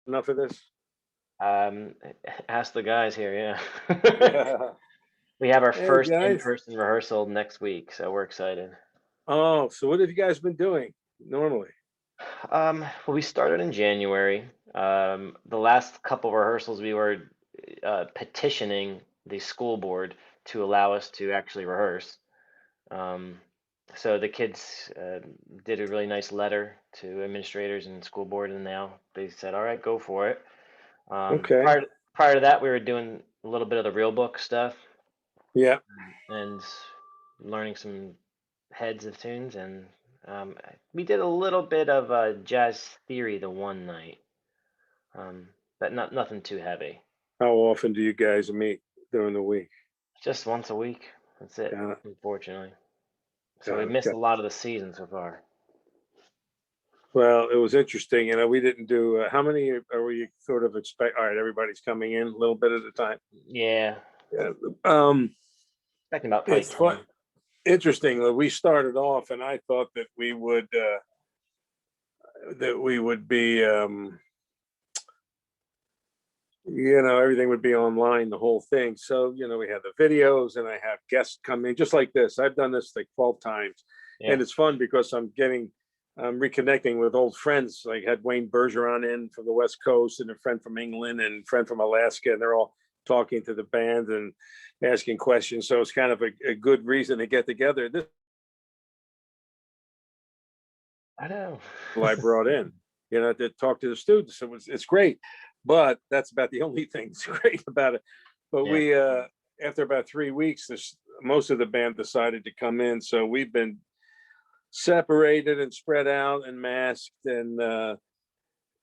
enough of this? Um, Ask the guys here, yeah. Yeah. We have our Hey first guys. in-person rehearsal next week, so we're excited. Oh, so what have you guys been doing normally? Well, we started in January. The last couple of rehearsals, we were petitioning the school board to allow us to actually rehearse. Um, so the kids did a really nice letter to administrators and school board, and now they said, "All right, go for it." Okay. Prior to that, we were doing a little bit of the real book stuff Yeah. and learning some heads of tunes, and we did a little bit of jazz theory the one night, um, but nothing too heavy. How often do you guys meet during the week? Just once a week. That's it, Got it. unfortunately. So we Got it. missed Got a it. lot of the season so far. Well, it was interesting. We didn't do, how many are we sort of expect? All right, everybody's coming in a little bit at a time. Yeah, Yeah. Um, expecting about probably it's fun. 10. Interesting that we started off and I thought that we would be, everything would be online, the whole thing. So, we had the videos and I have guests come in just like this. I've done this like 12 times. Yeah, And it's fun because I'm reconnecting with old friends. Like had Wayne Bergeron in from the West Coast and a friend from England and a friend from Alaska. And they're all talking to the band and asking questions. So it's kind of a good reason to get together. This I know. I brought in, to talk to the students. It's great, but that's about the only thing that's great about it. But Yeah, after about 3 weeks, most of the band decided to come in, so we've been separated and spread out and masked, and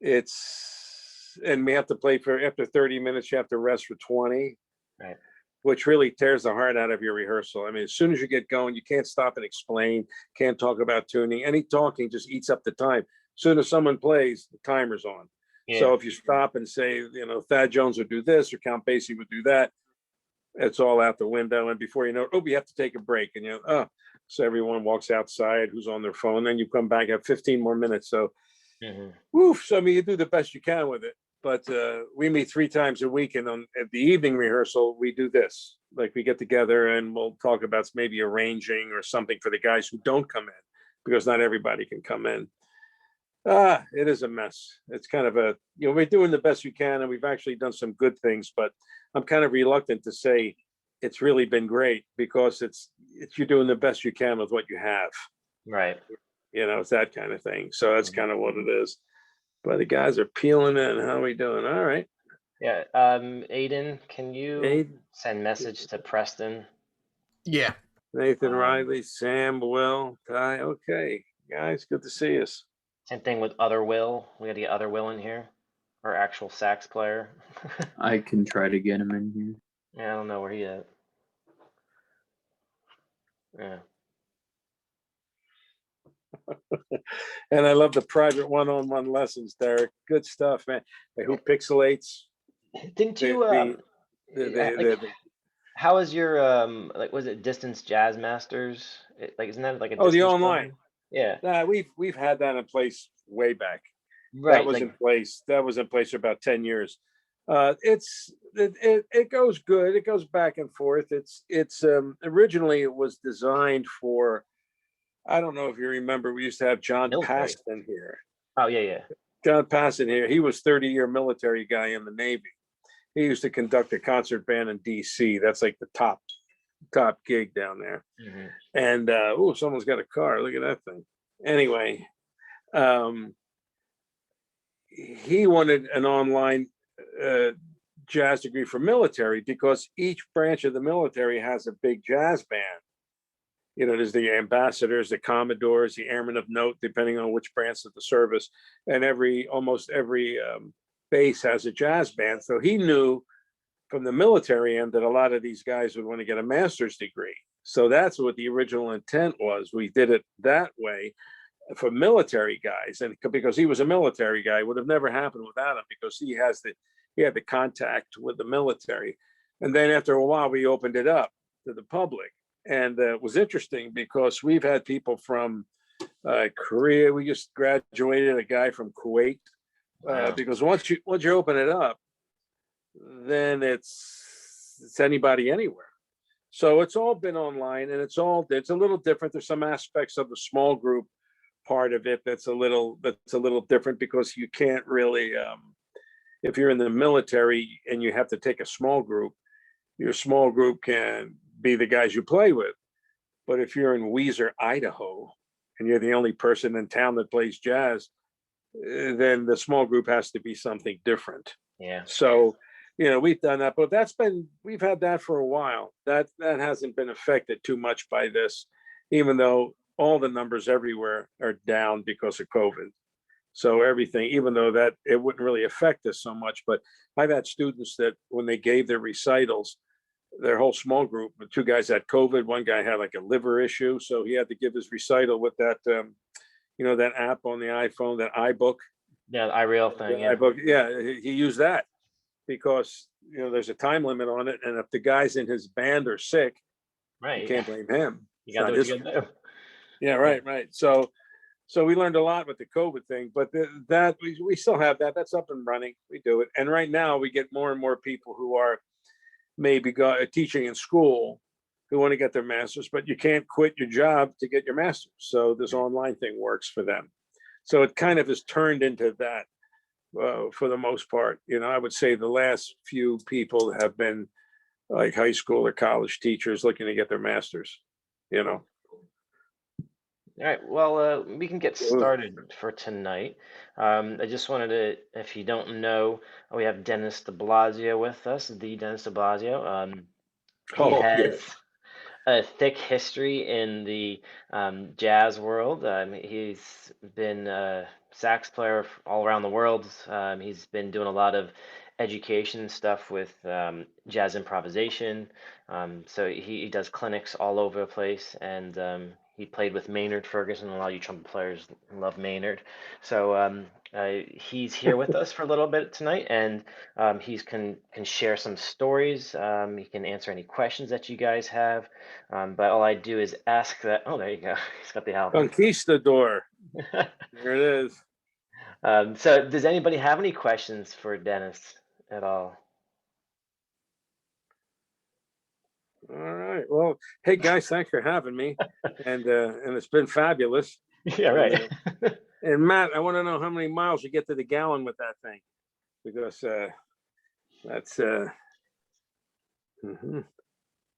we have to play for after 30 minutes. You have to rest for 20, right. which really tears the heart out of your rehearsal. I mean, as soon as you get going, you can't stop and explain, can't talk about tuning. Any talking just eats up the time. As soon as someone plays, the timer's on. Yeah. So if you stop and say, Thad Jones would do this or Count Basie would do that, it's all out the window. And before you know it, we have to take a break. And so everyone walks outside who's on their phone. Then you come back, have 15 more minutes. So Hmm. woof. So I mean, you do the best you can with it. But we meet 3 times a week, and at the evening rehearsal, we do this. Like we get together and we'll talk about maybe arranging or something for the guys who don't come in, because not everybody can come in. It is a mess. It's kind of we're doing the best we can, and we've actually done some good things. But I'm kind of reluctant to say it's really been great because it's you're doing the best you can with what you have. Right. It's that kind of thing. So that's Mhm. kind of what it is. But the guys are peeling in. How are we doing? All right. Yeah. Aiden, can you Aiden, send message to Preston? Yeah. Nathan Um, Riley, Sam, Will, Ty. Okay, guys, good to see us. Same thing with other Will. We got to get other Will in here, our actual sax player. I can try to get him in here. Yeah, I don't know where he at. Yeah. And I love the private one-on-one lessons, Derek. Good stuff, man. Who pixelates Didn't the you the the, like? the, the How is your like? Was it Distance Jazz Masters? Like, isn't that like a oh, the distance online? program? Yeah. We've had that in place way back. That Right. was Like. in place. That was in place for about 10 years. It goes good. It goes back and forth. It's Originally it was designed for, I don't know if you remember, we used to have John Military. Paston here. Oh yeah, yeah. John Paston here. He was 30-year military guy in the Navy. He used to conduct a concert band in DC. That's like the top gig down there. Hmm. And someone's got a car. Look at that thing. Anyway, um, he wanted an online uh, jazz degree for military because each branch of the military has a big jazz band. There's the ambassadors, the commodores, the airmen of note, depending on which branch of the service, and almost every base has a jazz band. So he knew from the military end that a lot of these guys would want to get a master's degree. So that's what the original intent was. We did it that way for military guys, and because he was a military guy, it would have never happened without him because he had the contact with the military. And then after a while, we opened it up to the public, and it was interesting because we've had people from Korea. We just graduated a guy from Kuwait Wow. because once you open it up, then it's anybody anywhere. So it's all been online, and it's a little different. There's some aspects of the small group part of it that's a little different, because you can't really, if you're in the military and you have to take a small group, your small group can be the guys you play with. But if you're in Weiser, Idaho, and you're the only person in town that plays jazz, then the small group has to be something different. Yeah. So, we've done that, but we've had that for a while. That hasn't been affected too much by this, even though all the numbers everywhere are down because of COVID. So everything, even though that it wouldn't really affect us so much, but I've had students that when they gave their recitals, their whole small group, the two guys had COVID, one guy had like a liver issue, so he had to give his recital with that, that app on the iPhone, that iBook. Yeah, the iReal thing. Yeah. iBook, yeah, he used that because there's a time limit on it, and if the guys in his band are sick, Right. you can't blame him. You got to do what you got to do. Yeah, right. So we learned a lot with the COVID thing, but that we still have that. That's up and running. We do it, and right now we get more and more people who are maybe teaching in school who want to get their masters, but you can't quit your job to get your masters. So this online thing works for them. So it kind of has turned into that for the most part. I would say the last few people have been like high school or college teachers looking to get their masters. All right, well, we can get started for tonight. I just wanted to, if you don't know, we have Denis DiBlasio with us, the Denis DiBlasio. He has a thick history in the jazz world. He's been a sax player all around the world. He's been doing a lot of education stuff with jazz improvisation. So he does clinics all over the place, and he played with Maynard Ferguson. A lot of you trumpet players love Maynard. So he's here with us for a little bit tonight, and he can share some stories. He can answer any questions that you guys have. But all I do is ask that. Oh, there you go. He's got the album. Conquistador. There it is. So does anybody have any questions for Denis at all? All right. Well, hey guys, thanks for having me, and it's been fabulous. Yeah, right. And Matt, I want to know how many miles you get to the gallon with that thing, because that's.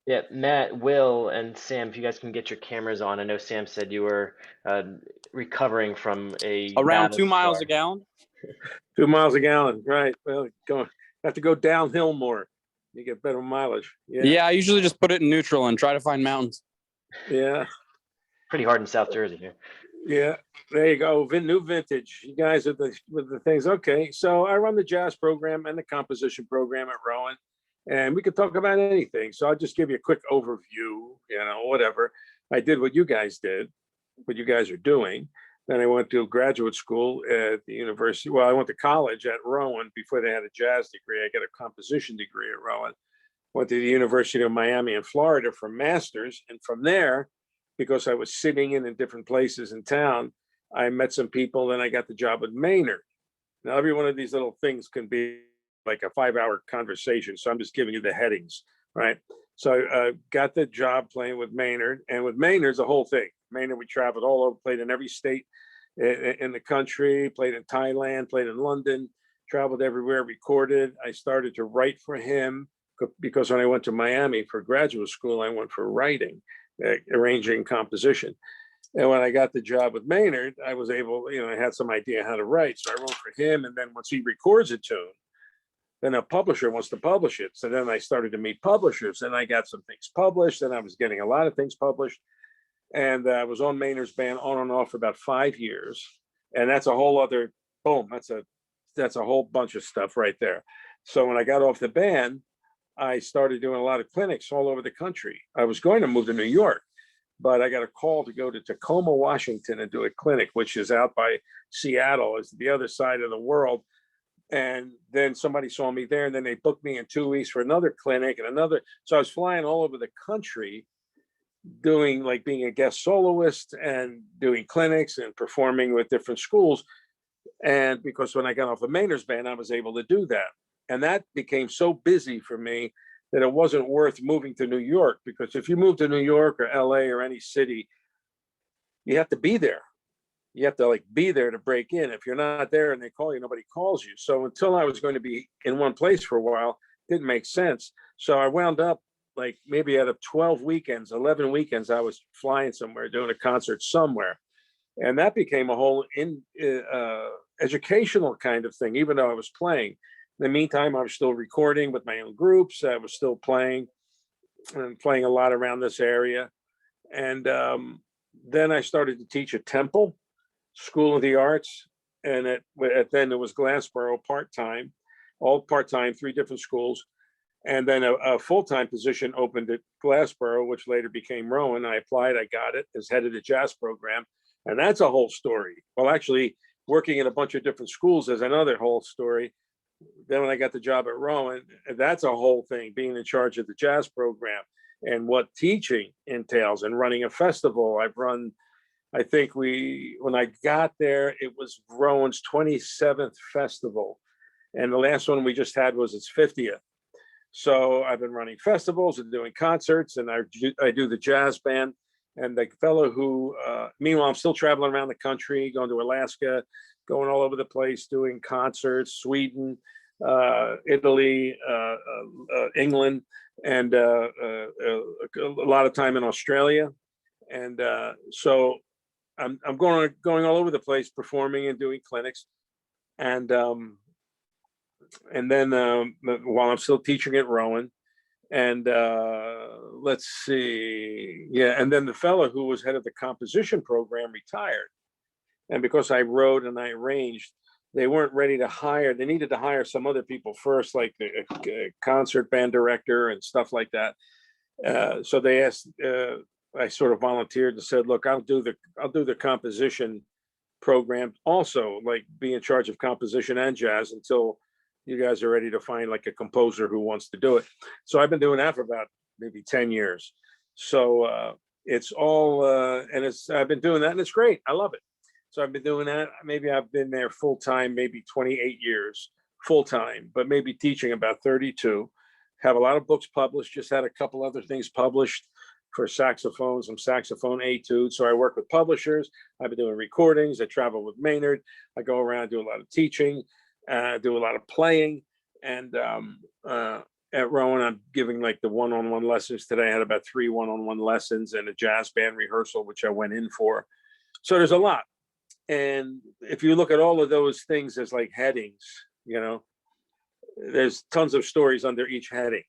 Yeah, Matt, Will, and Sam, if you guys can get your cameras on. I know Sam said you were recovering from around battle 2 miles scar. a gallon. 2 miles a gallon, right? Well, have to go downhill more. You get better mileage. Yeah, I usually just put it in neutral and try to find mountains. Yeah. Pretty hard in South Jersey here. Yeah, there you go. New vintage. You guys with the things. Okay, so I run the jazz program and the composition program at Rowan, and we could talk about anything. So I'll just give you a quick overview. Whatever. I did what you guys did, what you guys are doing. Then I went to graduate school at the university. Well, I went to college at Rowan before they had a jazz degree. I got a composition degree at Rowan. Went to the University of Miami in Florida for master's, and from there, because I was sitting in different places in town, I met some people, and I got the job with Maynard. Now, every one of these little things can be like a 5-hour conversation, so I'm just giving you the headings, right? So I got the job playing with Maynard, and with Maynard's the whole thing. Maynard, we traveled all over, played in every state in the country, played in Thailand, played in London, traveled everywhere, recorded. I started to write for him because when I went to Miami for graduate school, I went for writing, arranging, composition. And when I got the job with Maynard, I was able, I had some idea how to write. So I wrote for him. And then once he records a tune, then a publisher wants to publish it. So then I started to meet publishers, and I got some things published, and I was getting a lot of things published. And I was on Maynard's band on and off for about 5 years. And that's a whole other, boom, that's a whole bunch of stuff right there. So when I got off the band, I started doing a lot of clinics all over the country. I was going to move to New York, but I got a call to go to Tacoma, Washington and do a clinic, which is out by Seattle, is the other side of the world. And then somebody saw me there, and then they booked me in 2 weeks for another clinic and another. So I was flying all over the country doing, like, being a guest soloist and doing clinics and performing with different schools. And because when I got off the Maynard's band, I was able to do that. And that became so busy for me that it wasn't worth moving to New York, because if you move to New York or LA or any city, you have to be there. You have to like be there to break in. If you're not there and they call you, nobody calls you. So until I was going to be in one place for a while, it didn't make sense. So I wound up like maybe out of 12 weekends, 11 weekends, I was flying somewhere, doing a concert somewhere. And that became a whole educational kind of thing, even though I was playing. In the meantime, I was still recording with my own groups. I was still playing and playing a lot around this area. And then I started to teach at Temple School of the Arts. And then it was Glassboro part-time, all part-time, 3 different schools. And then a full-time position opened at Glassboro, which later became Rowan. I applied, I got it as head of the jazz program. And that's a whole story. Well, actually, working in a bunch of different schools is another whole story. Then when I got the job at Rowan, that's a whole thing, being in charge of the jazz program and what teaching entails and running a festival. I've run, I think when I got there, it was Rowan's 27th festival. And the last one we just had was its 50th. So I've been running festivals and doing concerts, and I do the jazz band. And the fellow who, meanwhile, I'm still traveling around the country, going to Alaska, going all over the place, doing concerts, Sweden, Italy, England, and a lot of time in Australia. And so I'm going all over the place, performing and doing clinics. And then while I'm still teaching at Rowan, and let's see, yeah, and then the fellow who was head of the composition program retired. And because I wrote and I arranged, they weren't ready to hire. They needed to hire some other people first, like a concert band director and stuff like that. So they asked, I sort of volunteered and said, look, I'll do the composition program also, like be in charge of composition and jazz until you guys are ready to find like a composer who wants to do it. So I've been doing that for about maybe 10 years. So it's all, and I've been doing that and it's great. I love it. So I've been doing that. Maybe I've been there full time, maybe 28 years full time, but maybe teaching about 32. Have a lot of books published, just had a couple other things published for saxophone, some saxophone etudes. So I work with publishers. I've been doing recordings. I travel with Maynard. I go around, do a lot of teaching, do a lot of playing. And at Rowan, I'm giving like the one-on-one lessons. Today I had about 3 one-on-one lessons and a jazz band rehearsal, which I went in for. So there's a lot. And if you look at all of those things as like headings, you know, there's tons of stories under each heading.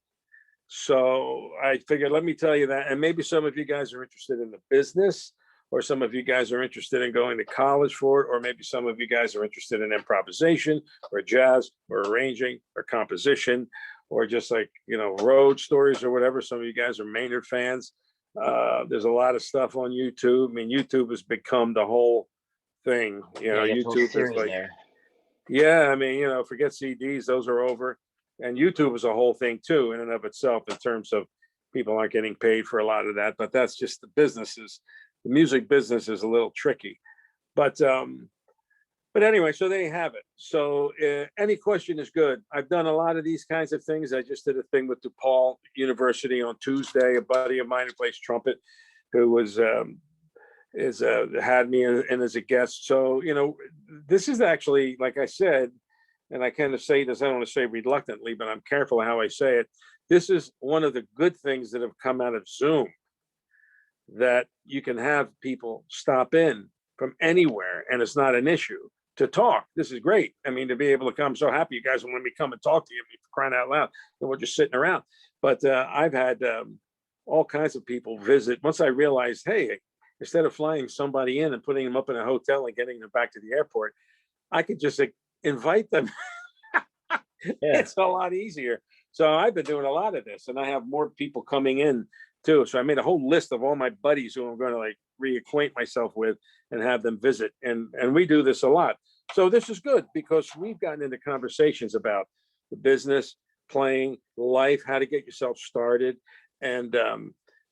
So I figured, let me tell you that. And maybe some of you guys are interested in the business, or some of you guys are interested in going to college for it, or maybe some of you guys are interested in improvisation or jazz or arranging or composition, or just like, you know, road stories or whatever. Some of you guys are Maynard fans. There's a lot of stuff on YouTube. I mean, YouTube has become the whole thing. You know, YouTube is like, yeah, I mean, you know, forget CDs, those are over. And YouTube is a whole thing too, in and of itself, in terms of people aren't getting paid for a lot of that. But that's just the businesses. The music business is a little tricky. But anyway, so there you have it. So any question is good. I've done a lot of these kinds of things. I just did a thing with DePaul University on Tuesday. A buddy of mine who plays trumpet, who was had me in as a guest. So, you know, this is actually, like I said, and I kind of say this, I don't want to say reluctantly, but I'm careful how I say it. This is one of the good things that have come out of Zoom, that you can have people stop in from anywhere and it's not an issue to talk. This is great. I mean, to be able to come, I'm so happy you guys will let me come and talk to you, crying out loud, and we're just sitting around. But I've had all kinds of people visit. Once I realized, hey, instead of flying somebody in and putting them up in a hotel and getting them back to the airport, I could just invite them. Yeah. It's a lot easier. So I've been doing a lot of this, and I have more people coming in too. So I made a whole list of all my buddies who I'm going to like reacquaint myself with and have them visit. And we do this a lot. So this is good because we've gotten into conversations about the business, playing, life, how to get yourself started, and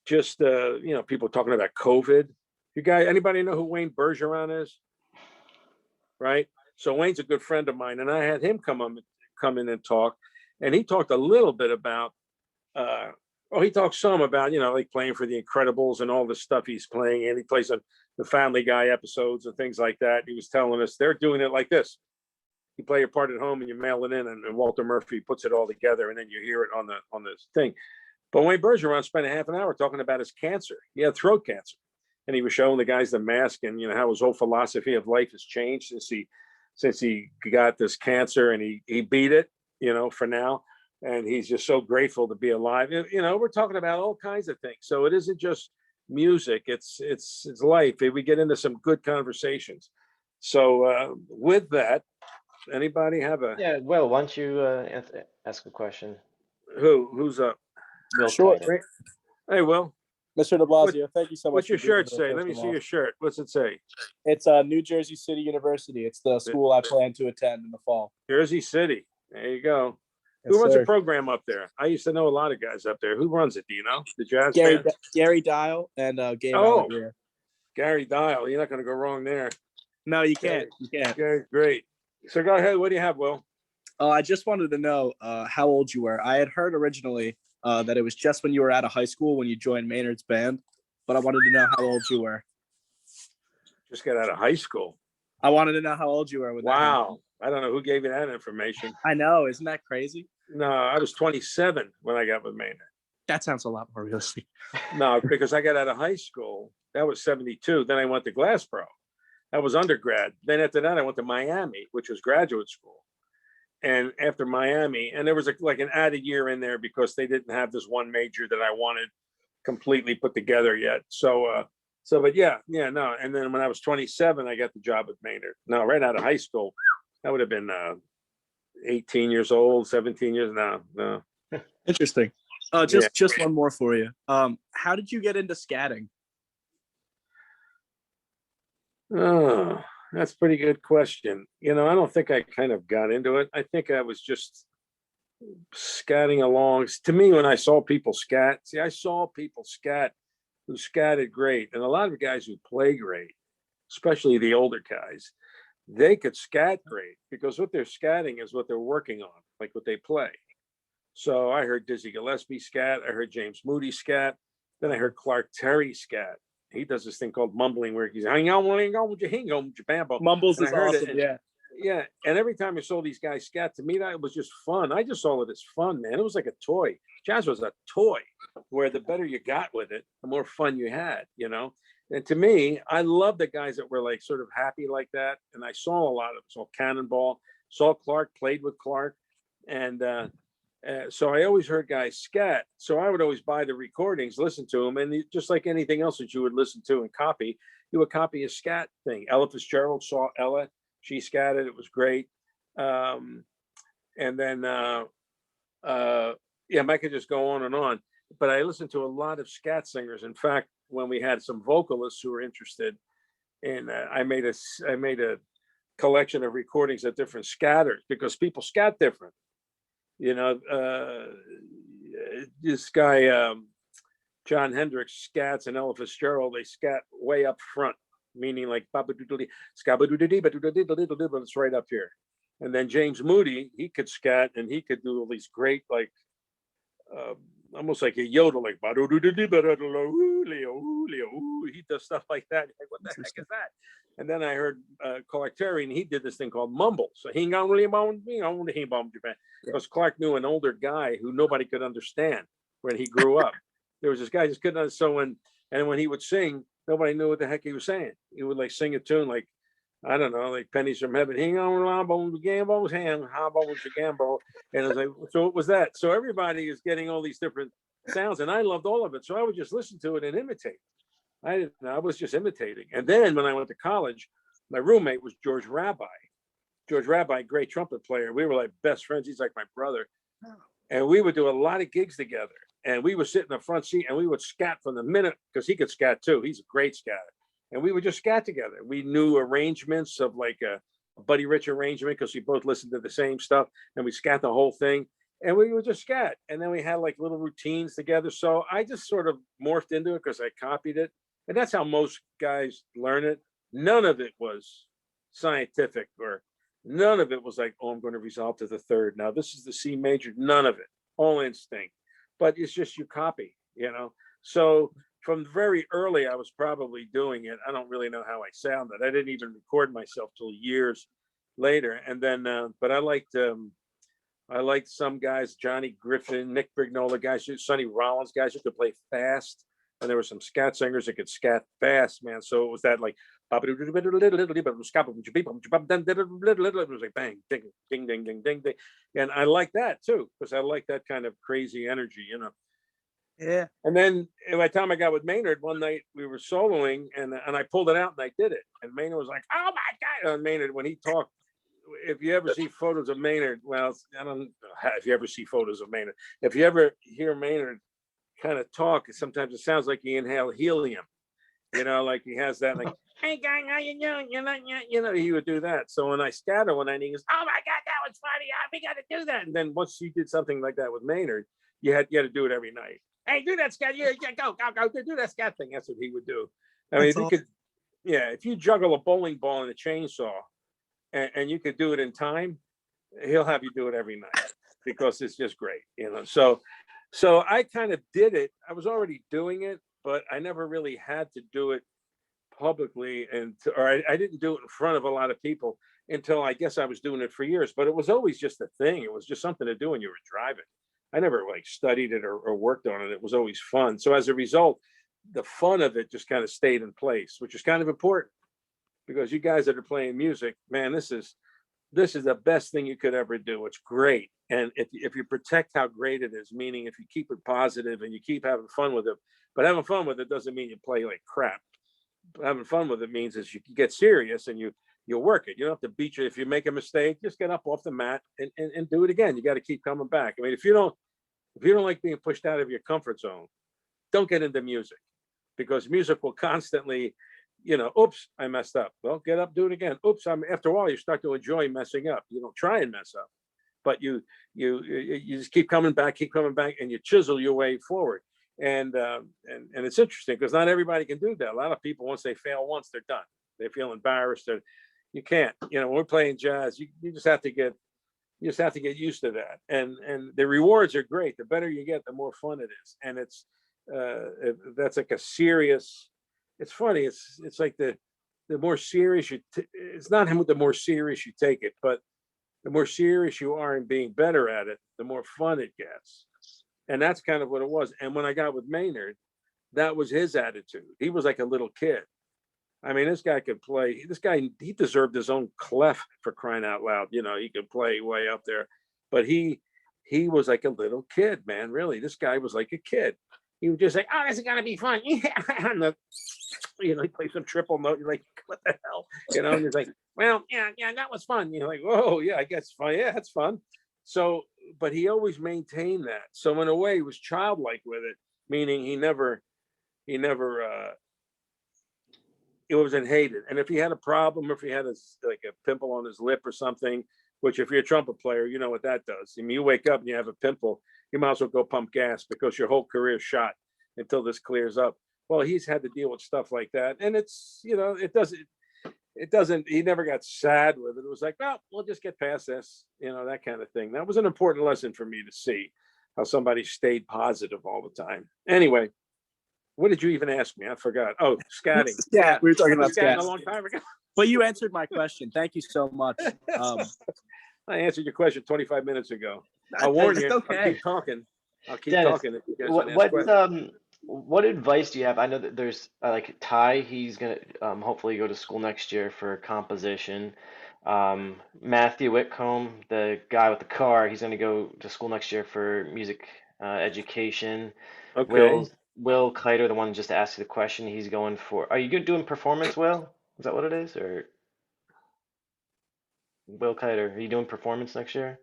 just you know, people talking about COVID. You guys, anybody know who Wayne Bergeron is? Right? So Wayne's a good friend of mine, and I had him come in and talk, and he talked a little bit about, he talked some about, like playing for the Incredibles and all the stuff he's playing, and he plays on the Family Guy episodes and things like that. He was telling us they're doing it like this. You play your part at home and you mail it in, and Walter Murphy puts it all together, and then you hear it on the thing. But Wayne Bergeron spent a half an hour talking about his cancer. He had throat cancer, and he was showing the guys the mask and how his whole philosophy of life has changed since he got this cancer, and he beat it, for now. And he's just so grateful to be alive. We're talking about all kinds of things. So it isn't just music; it's life. We get into some good conversations. So with that, anybody have a Yeah, Will, why don't you ask a question? who's up? Will Sure. Titan. Hey, Will. Mr. DiBlasio, thank you so much. What's your for being shirt here, say? first Let me of see all. your shirt. What's it say? It's New Jersey City University. It's the school I plan to attend in the fall. Jersey City. There you go. Yes, Who runs sir. the program up there? I used to know a lot of guys up there. Who runs it? Do you know? The jazz Gary band? Gary Dial and Gabe Oh. Allegria. Gary Dial. You're not going to go wrong there. No, you can't. You can't. Gary, great. So go ahead. What do you have, Will? I just wanted to know how old you were. I had heard originally that it was just when you were out of high school when you joined Maynard's band, but I wanted to know how old you were. Just got out of high school. I wanted to know how old you were. With that. Wow. I don't know who gave you that information. I know. Isn't that crazy? No, I was 27 when I got with Maynard. That sounds a lot more realistic. No, because I got out of high school. That was 72. Then I went to Glassboro. That was undergrad. Then after that, I went to Miami, which was graduate school. And after Miami, and there was like an added year in there because they didn't have this one major that I wanted completely put together yet. But no. And then when I was 27, I got the job with Maynard. No, right out of high school, that would have been 18 years old, 17 years. No. Interesting. Just one more for you. How did you get into scatting? Oh, that's a pretty good question. I don't think I kind of got into it. I think I was just scatting along. To me, when I saw people scat, I saw people scat who scatted great. And a lot of guys who play great, especially the older guys, they could scat great because what they're scatting is what they're working on, like what they play. So I heard Dizzy Gillespie scat. I heard James Moody scat. Then I heard Clark Terry scat. He does this thing called mumbling where he's hang on with your bambo. Mumbles And is I heard awesome. it, yeah. And every time I saw these guys scat, to me, that was just fun. I just saw it as fun, man. It was like a toy. Jazz was a toy where the better you got with it, the more fun you had, And to me, I love the guys that were like sort of happy like that. And I saw a lot of them. Saw Cannonball, saw Clark, played with Clark. And so I always heard guys scat. So I would always buy the recordings, listen to them. And just like anything else that you would listen to and copy, you would copy a scat thing. Ella Fitzgerald saw Ella. She scatted. It was great. And then, I could just go on and on. But I listened to a lot of scat singers. In fact, when we had some vocalists who were interested in, I made a collection of recordings of different scatters because people scat different. This guy, John Hendricks scats and Ella Fitzgerald, they scat way up front, meaning like it's right up here. And then James Moody, he could scat and he could do all these great, like almost like a yodel, like he does stuff like that. Like, what the heck is that? And then I heard Clark Terry, and he did this thing called mumble. So he because Clark knew an older guy who nobody could understand when he grew up. There was this guy just couldn't. So when he would sing, nobody knew what the heck he was saying. He would like sing a tune like, I don't know, like Pennies from Heaven. Hang on, bones, Gambo's hand, how about the Gambo? And it was like, so it was that. So everybody is getting all these different sounds, and I loved all of it. So I would just listen to it and imitate. I was just imitating. And then when I went to college, my roommate was George Rabbi. George Rabbi, great trumpet player. We were like best friends. He's like my brother. And we would do a lot of gigs together. And we would sit in the front seat and we would scat from the minute, because he could scat too. He's a great scatter. And we would just scat together. We knew arrangements of like a Buddy Rich arrangement because we both listened to the same stuff. And we scat the whole thing. And we would just scat. And then we had like little routines together. So I just sort of morphed into it because I copied it. And that's how most guys learn it. None of it was scientific or None of it was like, oh, I'm going to resolve to the third. Now this is the C major. None of it. All instinct. But it's just you copy, you know. So from very early, I was probably doing it. I don't really know how I sounded. I didn't even record myself till years later. And then, but I liked some guys, Johnny Griffin, Nick Brignola guys, Sonny Rollins guys who could play fast. And there were some scat singers that could scat fast, man. So it was that like, it was like bang, ding, ding, ding, ding, ding, ding. And I like that too, because I like that kind of crazy energy, you know. Yeah. And then by the time I got with Maynard, one night we were soloing and I pulled it out and I did it. And Maynard was like, oh my God. Maynard, when he talked, if you ever see photos of Maynard, well, I don't know if you ever see photos of Maynard. If you ever hear Maynard kind of talk, sometimes it sounds like he inhaled helium, you know, like he has that, like, hey gang, how you doing? You know, he would do that. So when I scatter one night, he goes, oh my God, that was funny. We got to do that. And then once you did something like that with Maynard, you had to do it every night. Hey, do that scat. Yeah, go, do that scat thing. That's what he would do. I mean, if you could, yeah, if you juggle a bowling ball and a chainsaw and you could do it in time, he'll have you do it every night because it's just great, you know. So I kind of did it. I was already doing it, but I never really had to do it publicly, I didn't do it in front of a lot of people until I guess I was doing it for years. But it was always just a thing. It was just something to do when you were driving. I never like studied it or worked on it. It was always fun. So as a result, the fun of it just kind of stayed in place, which is kind of important because you guys that are playing music, man, this is the best thing you could ever do. It's great. And if you protect how great it is, meaning if you keep it positive and you keep having fun with it, but having fun with it doesn't mean you play like crap. Having fun with it means is you get serious and you'll work it. You don't have to beat you. If you make a mistake, just get up off the mat and do it again. You got to keep coming back. I mean, if you don't like being pushed out of your comfort zone, don't get into music because music will constantly, you know, oops, I messed up. Well, get up, do it again. Oops, after a while, you start to enjoy messing up. You don't try and mess up, but you just keep coming back, and you chisel your way forward. And it's interesting because not everybody can do that. A lot of people, once they fail once, they're done. They feel embarrassed. You can't. You know, when we're playing jazz, you just have to get used to that. And the rewards are great. The better you get, the more fun it is. And that's like a serious. It's funny. It's like the more serious it's not the more serious you take it, but the more serious you are in being better at it, the more fun it gets. And that's kind of what it was. And when I got with Maynard, that was his attitude. He was like a little kid. I mean, this guy could play. This guy, he deserved his own clef for crying out loud. You know, he could play way up there. But he was like a little kid, man. Really, this guy was like a kid. He was just like, oh, this is gonna be fun. Yeah. You know, he plays some triple note. You're like, what the hell? You know, and he's like, well, yeah, that was fun. You're like, whoa, yeah, I guess fun. Yeah, that's fun. So, but he always maintained that. So in a way, he was childlike with it, meaning he never it wasn't hated. And if he had a problem, if he had like a pimple on his lip or something, which if you're a trumpet player, you know what that does. I mean, you wake up and you have a pimple, you might as well go pump gas because your whole career is shot until this clears up. Well, he's had to deal with stuff like that. And it's, you know, it doesn't, he never got sad with it. It was like, well, we'll just get past this, you know, that kind of thing. That was an important lesson for me to see how somebody stayed positive all the time. Anyway, what did you even ask me? I forgot. Oh, scatting. Yeah, we were talking about scatting scatting a long time ago. But you answered my question. Thank you so much. I answered your question 25 minutes ago. I'll warn you. Okay. I'll keep talking. Dennis, talking if you guys want to ask questions. What advice do you have? I know that there's like Ty, he's gonna hopefully go to school next year for composition. Matthew Whitcomb, the guy with the car, he's gonna go to school next year for music education. Okay. Will Kiter, the one just asked you the question, he's going for. Are you doing performance, Will? Is that what it is, or Will Kiter? Are you doing performance next year?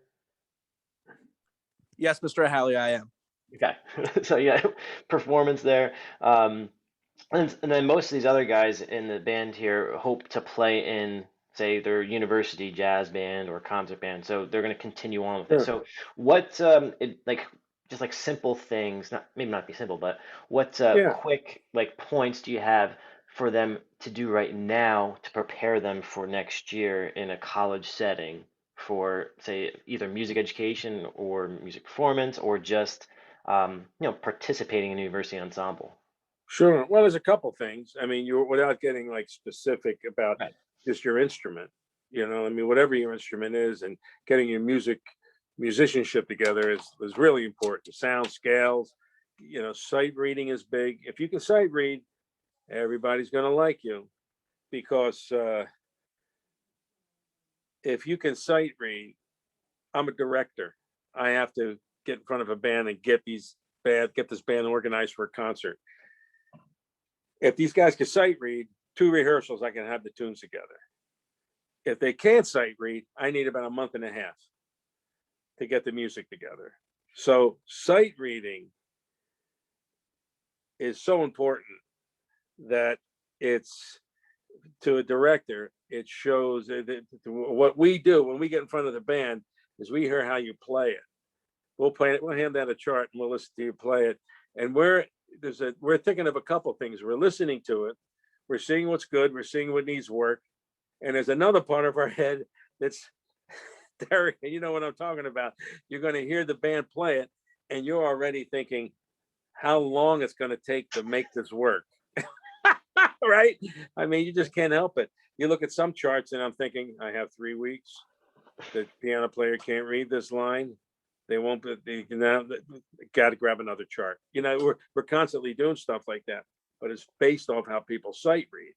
Yes, Mr. Halley, I am. Okay, so yeah, performance there. And then most of these other guys in the band here hope to play in, say, their university jazz band or concert band. So they're going to continue on with it. So what, like, just like simple things, maybe not be simple, but what Yeah. quick like points do you have for them to do right now to prepare them for next year in a college setting for, say, either music education or music performance or just participating in a university ensemble? Sure. Well, there's a couple things. I mean, you're without getting like specific about Right. just your instrument, I mean, whatever your instrument is, and getting your musicianship together is really important. Sound scales, sight reading is big. If you can sight read, everybody's going to like you, because if you can sight read, I'm a director. I have to get in front of a band and get this band organized for a concert. If these guys can sight read, 2 rehearsals, I can have the tunes together. If they can't sight read, I need about a month and a half to get the music together. So sight reading is so important that it's, to a director, it shows that what we do when we get in front of the band is we hear how you play it. We'll play it, we'll hand out a chart and we'll listen to you play it. And we're thinking of a couple things. We're listening to it, we're seeing what's good, we're seeing what needs work. And there's another part of our head that's, Derek, you know what I'm talking about. You're going to hear the band play it, and you're already thinking how long it's going to take to make this work. Right? I mean, you just can't help it. You look at some charts and I'm thinking, I have 3 weeks. The piano player can't read this line. They won't, got to grab another chart. We're constantly doing stuff like that, but it's based off how people sight read.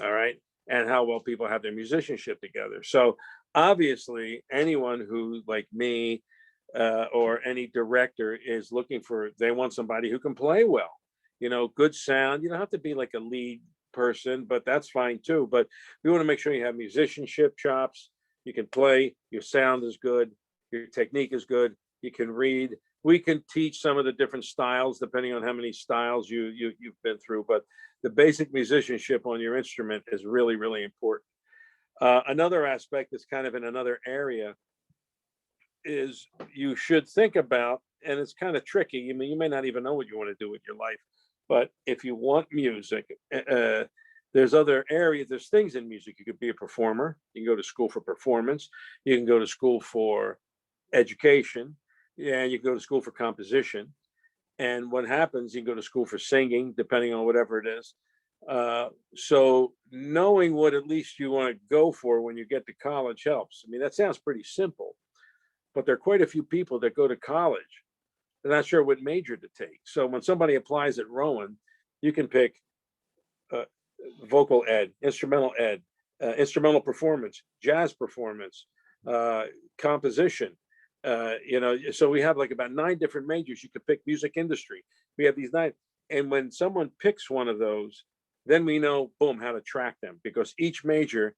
All right. And how well people have their musicianship together. So obviously anyone who, like me, or any director is looking for, they want somebody who can play well, good sound. You don't have to be like a lead person, but that's fine too. But we want to make sure you have musicianship chops. You can play, your sound is good, your technique is good, you can read. We can teach some of the different styles depending on how many styles you've been through, but the basic musicianship on your instrument is really, really important. Another aspect that's kind of in another area is you should think about, and it's kind of tricky. I mean, you may not even know what you want to do with your life, but if you want music, there's other areas, there's things in music. You could be a performer. You can go to school for performance. You can go to school for education. Yeah, you can go to school for composition. And what happens, you can go to school for singing, depending on whatever it is. So knowing what at least you want to go for when you get to college helps. I mean, that sounds pretty simple, but there are quite a few people that go to college. They're not sure what major to take. So when somebody applies at Rowan, you can pick vocal ed, instrumental performance, jazz performance, composition. So we have like about 9 different majors. You could pick music industry. We have these 9. And when someone picks one of those, then we know, boom, how to track them, because each major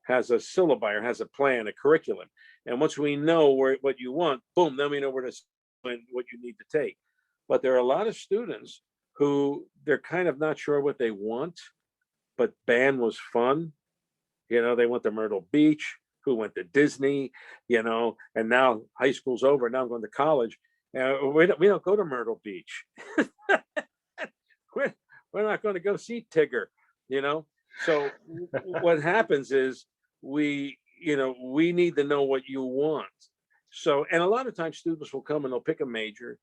has a syllabi or has a plan, a curriculum. And once we know what you want, boom, then we know where to spend what you need to take. But there are a lot of students who they're kind of not sure what they want, but band was fun. They went to Myrtle Beach, who went to Disney, and now high school's over. Now I'm going to college. We don't go to Myrtle Beach. We're not going to go see Tigger, So what happens is we need to know what you want. So, and a lot of times students will come and they'll pick a major,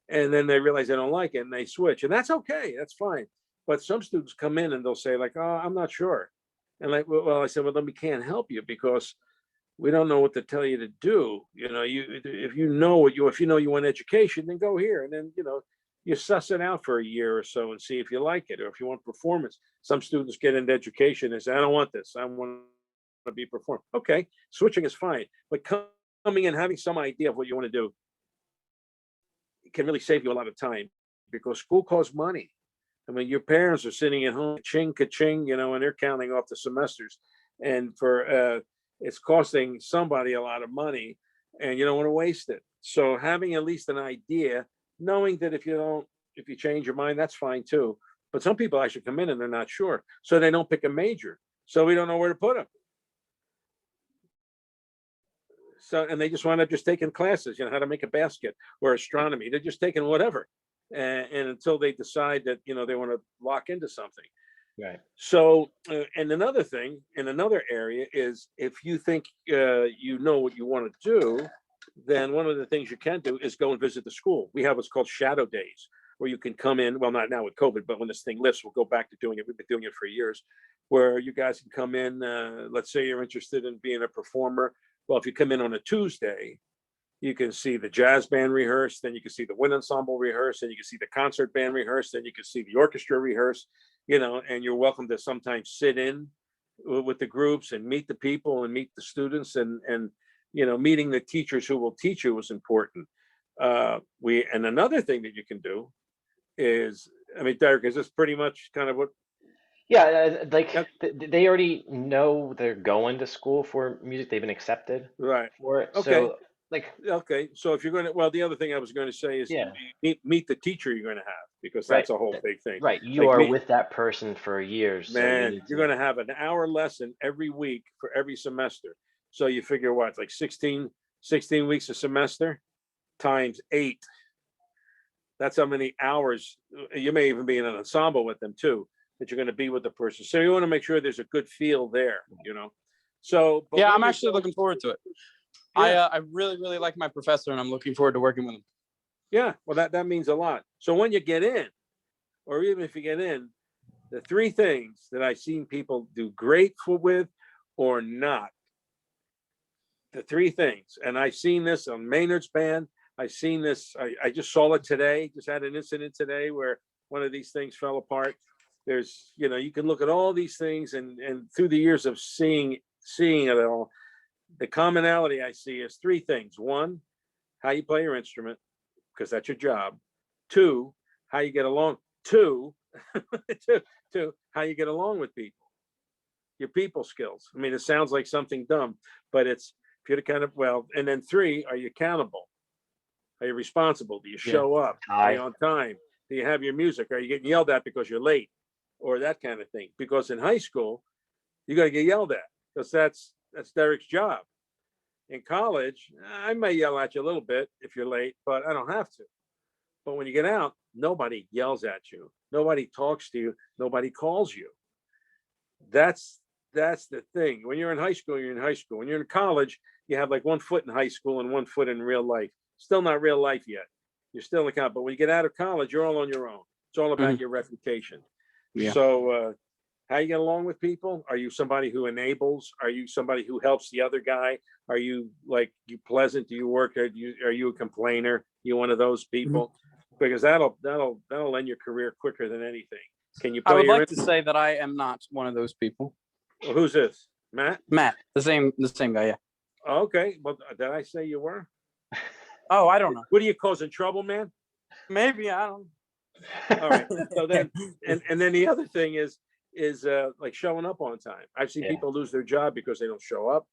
and then they realize they don't like it and they switch, and that's okay, that's fine. But some students come in and they'll say like, oh, I'm not sure. And like, well, I said, well, then we can't help you because we don't know what to tell you to do. If you know you want education, then go here. And then, you suss it out for a year or so and see if you like it, or if you want performance. Some students get into education and say, I don't want this. I want to be performed. Okay, switching is fine. But coming in, having some idea of what you want to do can really save you a lot of time, because school costs money. I mean, your parents are sitting at home, ching, ka-ching, and they're counting off the semesters. And it's costing somebody a lot of money, and you don't want to waste it. So having at least an idea, knowing that if you change your mind, that's fine too. But some people actually come in and they're not sure. So they don't pick a major. So we don't know where to put them. So, and they just wind up just taking classes, how to make a basket or astronomy. They're just taking whatever. And until they decide that, they want to lock into something. Right. So, and another thing in another area is if you think you know what you want to do, then one of the things you can do is go and visit the school. We have what's called shadow days, where you can come in. Well, not now with COVID, but when this thing lifts, we'll go back to doing it. We've been doing it for years, where you guys can come in. Let's say you're interested in being a performer. Well, if you come in on a Tuesday, you can see the jazz band rehearse, then you can see the wind ensemble rehearse, and you can see the concert band rehearse, then you can see the orchestra rehearse, and you're welcome to sometimes sit in with the groups and meet the people and meet the students, and meeting the teachers who will teach you is important. And another thing that you can do is, I mean, Derek, is this pretty much kind of what? Yeah, Yep. they already know they're going to school for music. They've been accepted Right. for it. Okay. So like, Okay. So if you're going to, well, the other thing I was going to say is yeah, meet the teacher you're going to have, because right, that's a whole big thing. right. You Like are me, with that person for years, so you man, need you're to. going to have an hour lesson every week for every semester. So you figure what, it's like 16 weeks a semester times 8. That's how many hours. You may even be in an ensemble with them too, that you're going to be with the person. So you want to make sure there's a good feel there, So, but Yeah, when I'm you're actually going- looking forward to it. Yeah. I really, really like my professor, and I'm looking forward to working with him. Yeah, well, that means a lot. So when you get in, or even if you get in, the 3 things that I've seen people do great with or not, the 3 things, and I've seen this on Maynard's band. I've seen this. I just saw it today. Just had an incident today where one of these things fell apart. There's, you can look at all these things, and through the years of seeing it all, the commonality I see is 3 things. 1, how you play your instrument, because that's your job. 2, how you get along. 2, how you get along with people. Your people skills. I mean, it sounds like something dumb, but it's, if you're the kind of, and then 3, are you accountable? Are you responsible? Do you show up? Are you on time? Do you have your music? Are you getting yelled at because you're late, or that kind of thing? Because in high school, you got to get yelled at, because that's Derek's job. In college, I may yell at you a little bit if you're late, but I don't have to. But when you get out, nobody yells at you. Nobody talks to you. Nobody calls you. That's the thing. When you're in high school, you're in high school. When you're in college, you have like 1 foot in high school and 1 foot in real life. Still not real life yet. You're still in college. But when you get out of college, you're all on your own. It's all about your reputation. Yeah. So how you get along with people? Are you somebody who enables? Are you somebody who helps the other guy? Are you pleasant? Do you work? Are you a complainer? You one of those people? Because that'll end your career quicker than anything. Can you play? I would like to say that I am not one of those people. Well, who's this? Matt, the same guy. Yeah. Okay. Well, did I say you were? Oh, I don't know. What are you causing trouble, man? Maybe, I don't know. All right. So then, and then the other thing is like showing up on time. I've seen people lose their job because they don't show up.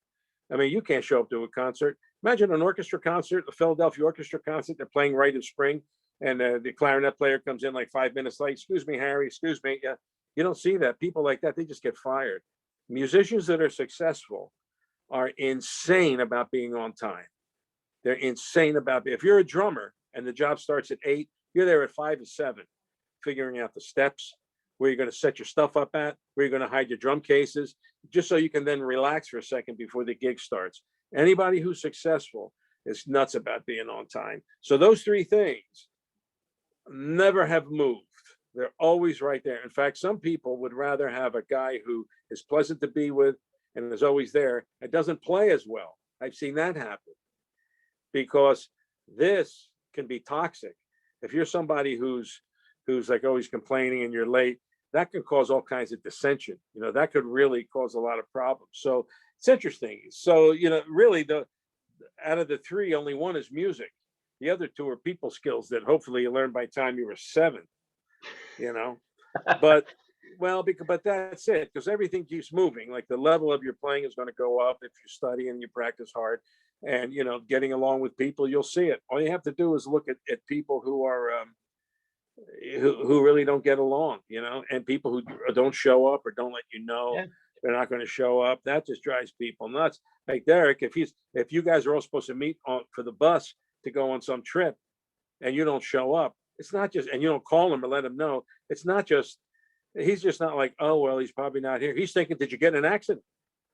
I mean, you can't show up to a concert. Imagine an orchestra concert, the Philadelphia Orchestra concert. They're playing Rite of Spring, and the clarinet player comes in like 5 minutes late. Excuse me, Harry. Excuse me. Yeah, you don't see that. People like that, they just get fired. Musicians that are successful are insane about being on time. They're insane about it. If you're a drummer and the job starts at 8, you're there at 5 or 7, figuring out the steps, where you're going to set your stuff up at, where you're going to hide your drum cases, just so you can then relax for a second before the gig starts. Anybody who's successful is nuts about being on time. So those 3 things never have moved. They're always right there. In fact, some people would rather have a guy who is pleasant to be with and is always there and doesn't play as well. I've seen that happen, because this can be toxic. If you're somebody who's like always complaining and you're late, that can cause all kinds of dissension. That could really cause a lot of problems. So it's interesting. So, really out of the 3, only 1 is music. The other 2 are people skills that hopefully you learned by the time you were 7, but that's it, because everything keeps moving. Like the level of your playing is going to go up if you study and you practice hard, and getting along with people, you'll see it. All you have to do is look at people who are who really don't get along, and people who don't show up or don't let they're not going to show up. That just drives people nuts. Like Derek, if you guys are all supposed to meet for the bus to go on some trip, and you don't show up, it's not just, and you don't call them or let them know, it's not just He's just not like, oh, well, he's probably not here. He's thinking, did you get in an accident?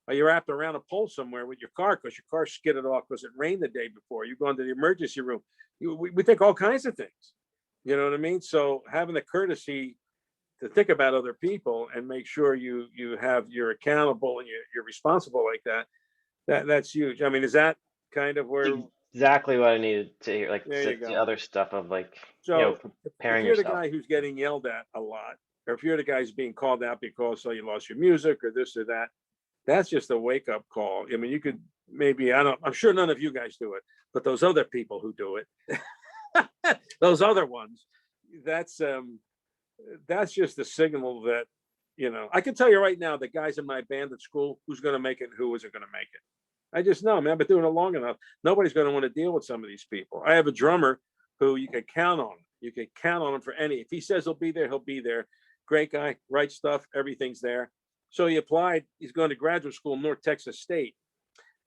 Are you wrapped around a pole somewhere with your car because your car skidded off because it rained the day before? You're going to the emergency room. We think all kinds of things. You know what I mean? So having the courtesy to think about other people and make sure you're accountable and you're responsible like that's huge. I mean, is that kind of where? Exactly what I needed to hear. Like There you the go. other stuff of like, So preparing if you're yourself. the guy who's getting yelled at a lot, or if you're the guy who's being called out because you lost your music or this or that, that's just a wake up call. I mean, you could maybe, I'm sure none of you guys do it, but those other people who do it, those other ones, that's just a signal that, I can tell you right now, the guys in my band at school, who's going to make it, and who isn't going to make it. I just know, man, I've been doing it long enough. Nobody's going to want to deal with some of these people. I have a drummer who you can count on. You can count on him for any. If he says he'll be there, he'll be there. Great guy, right stuff, everything's there. So he applied. He's going to graduate school, North Texas State.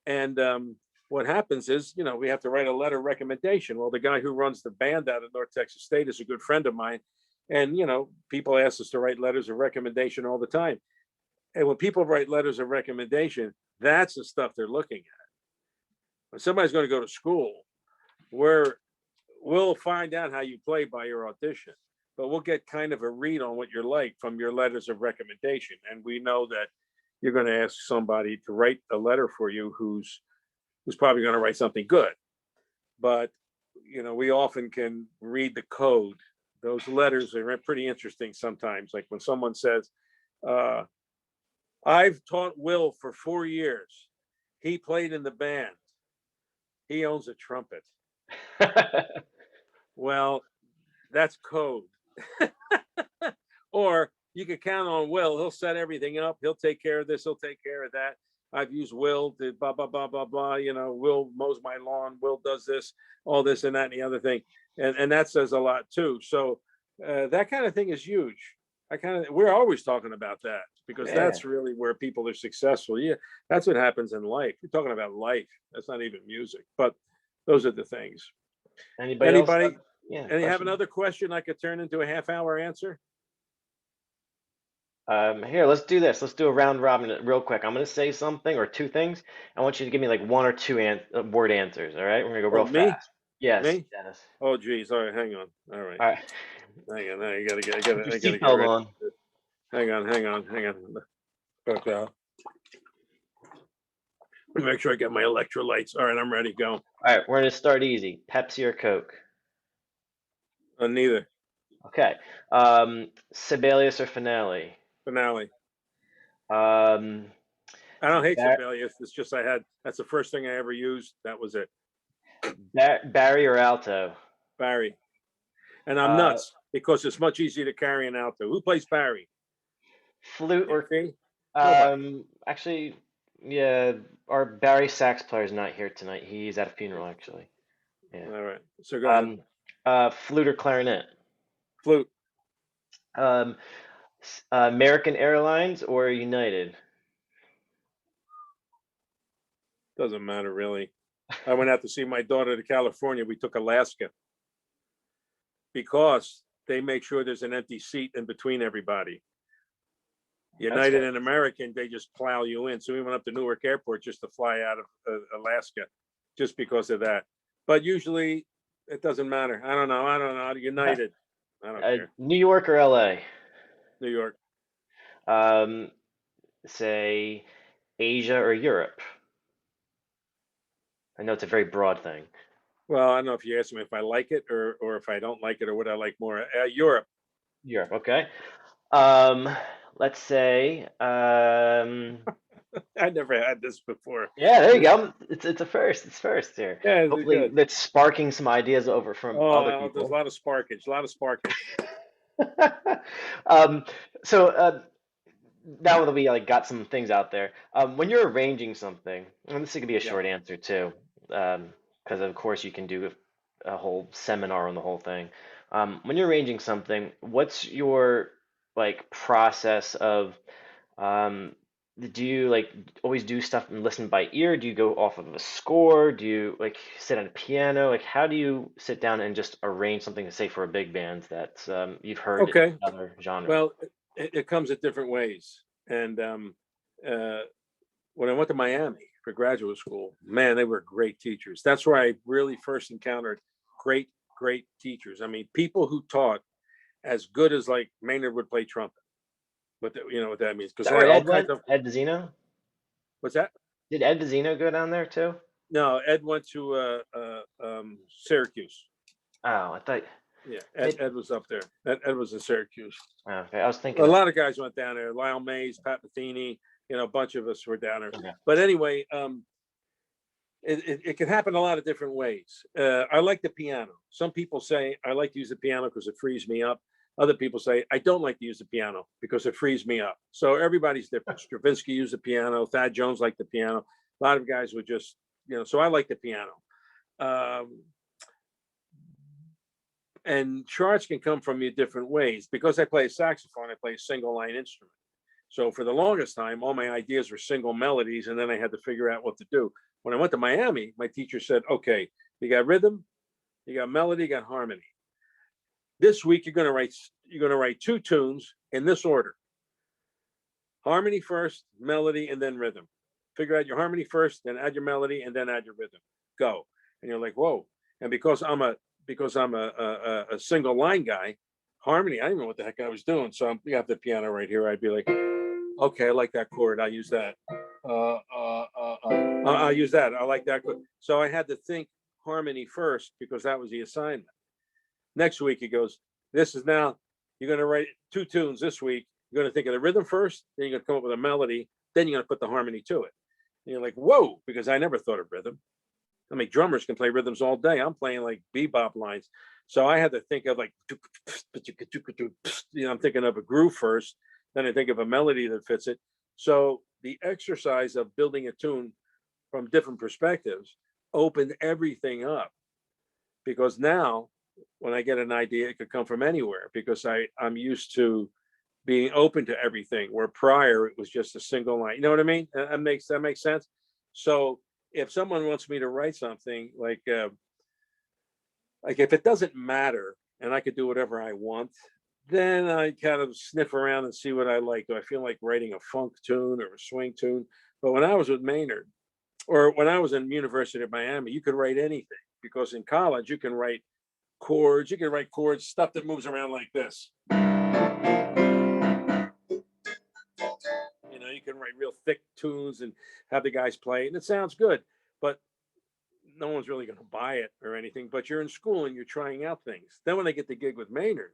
And what happens is, we have to write a letter of recommendation. Well, the guy who runs the band out of North Texas State is a good friend of mine. And, people ask us to write letters of recommendation all the time. And when people write letters of recommendation, that's the stuff they're looking at. When somebody's going to go to school, we'll find out how you play by your audition, but we'll get kind of a read on what you're like from your letters of recommendation. And we know that you're going to ask somebody to write a letter for you who's probably going to write something good. But, we often can read the code. Those letters are pretty interesting sometimes. Like when someone says, I've taught Will for 4 years. He played in the band. He owns a trumpet. Well, that's code. Or you can count on Will. He'll set everything up. He'll take care of this. He'll take care of that. I've used Will to blah, blah, blah, blah, blah. Will mows my lawn. Will does this, all this and that and the other thing. And that says a lot too. So that kind of thing is huge. We're always talking about that because that's really where people are successful. Yeah, that's what happens in life. We're talking about life. That's not even music, but those are the things. Anybody else? Any have another question I could turn into a half-hour answer? Here, let's do this. Let's do a round robin real quick. I'm going to say something or two things. I want you to give me like one or two word answers. All right, we're going to go real fast. Yes, me? Dennis. Oh, geez. All right, hang on. All right. Hang on. I gotta get ready. On. Hang on. Okay. Make sure I get my electrolytes. All right, I'm ready. Go. All right, we're going to start easy. Pepsi or Coke? Neither. Okay. Sibelius or Finale? Finale. I I don't hate Sibelius. It's just that's the first thing I ever used. That was it. Barry or Alto? Barry. And I'm nuts because it's much easier to carry an alto. Who plays Barry? Flute or actually, yeah, our Barry sax player is not here tonight. He's at a funeral actually. Yeah. All right. So go ahead. Flute or clarinet? Flute. American Airlines or United? Doesn't matter really. I went out to see my daughter to California. We took Alaska because they make sure there's an empty seat in between everybody. United and American, they just plow you in. So we went up to Newark Airport just to fly out of Alaska just because of that. But usually it doesn't matter. I don't know. United. I don't care. New York or LA? New York. Say Asia or Europe? I know it's a very broad thing. Well, I don't know if you ask me if I like it or if I don't like it or what I like more. Europe. Europe, okay. Let's say I never had this before. Yeah, there you go. It's a first. It's first here. Yeah, hopefully that's sparking some ideas over from other people. There's a lot of sparkage. So now that we got some things out there, when you're arranging something, and this could be a short answer too, because of course you can do a whole seminar on the whole thing. When you're arranging something, what's your process of do you always do stuff and listen by ear? Do you go off of a score? Do you sit on a piano? How do you sit down and just arrange something to say for a big band that you've heard in other genres? Well, it comes at different ways. And when I went to Miami for graduate school, man, they were great teachers. That's where I really first encountered great teachers. I mean, people who taught as good as like Maynard would play trumpet. What you know what that means? Because Is that they where had all Ed kinds went? of. Ed Vizino? What's that? Did Ed Vizino go down there too? No, Ed went to Syracuse. Oh, I thought. Yeah, Did- Ed was up there. Ed was in Syracuse. Oh, okay, I was A thinking. lot of guys went down there. Lyle Mays, Pat Metheny, you know, a bunch of us were down there. Okay. But anyway, it can happen a lot of different ways. I like the piano. Some people say I like to use the piano because it frees me up. Other people say I don't like to use the piano because it frees me up. So everybody's different. Stravinsky used the piano. Thad Jones liked the piano. A lot of guys would just, you know, so I like the piano. And charts can come from you different ways. Because I play a saxophone, I play a single line instrument. So for the longest time, all my ideas were single melodies, and then I had to figure out what to do. When I went to Miami, my teacher said, okay, you got rhythm, you got melody, you got harmony. This week you're gonna write 2 tunes in this order. Harmony first, melody, and then rhythm. Figure out your harmony first, then add your melody, and then add your rhythm. Go. And you're like, whoa. And because I'm a single line guy, harmony, I didn't know what the heck I was doing. So you have the piano right here. I'd be like, okay, I like that chord. I'll use that. I'll use that. I like that chord. So I had to think harmony first because that was the assignment. Next week he goes, this is now, you're going to write 2 tunes this week. You're going to think of the rhythm first, then you're going to come up with a melody, then you're going to put the harmony to it. And you're like, whoa, because I never thought of rhythm. I mean, drummers can play rhythms all day. I'm playing like bebop lines. So I had to think of like, you know, I'm thinking of a groove first, then I think of a melody that fits it. So the exercise of building a tune from different perspectives opened everything up, because now when I get an idea, it could come from anywhere because I'm used to being open to everything, where prior it was just a single line. You know what I mean? That makes sense. So if someone wants me to write something like if it doesn't matter and I could do whatever I want, then I kind of sniff around and see what I like. Do I feel like writing a funk tune or a swing tune? But when I was with Maynard, or when I was in University of Miami, you could write anything, because in college you can write chords, stuff that moves around like this. You know, you can write real thick tunes and have the guys play, and it sounds good, but no one's really going to buy it or anything. But you're in school and you're trying out things. Then when they get the gig with Maynard,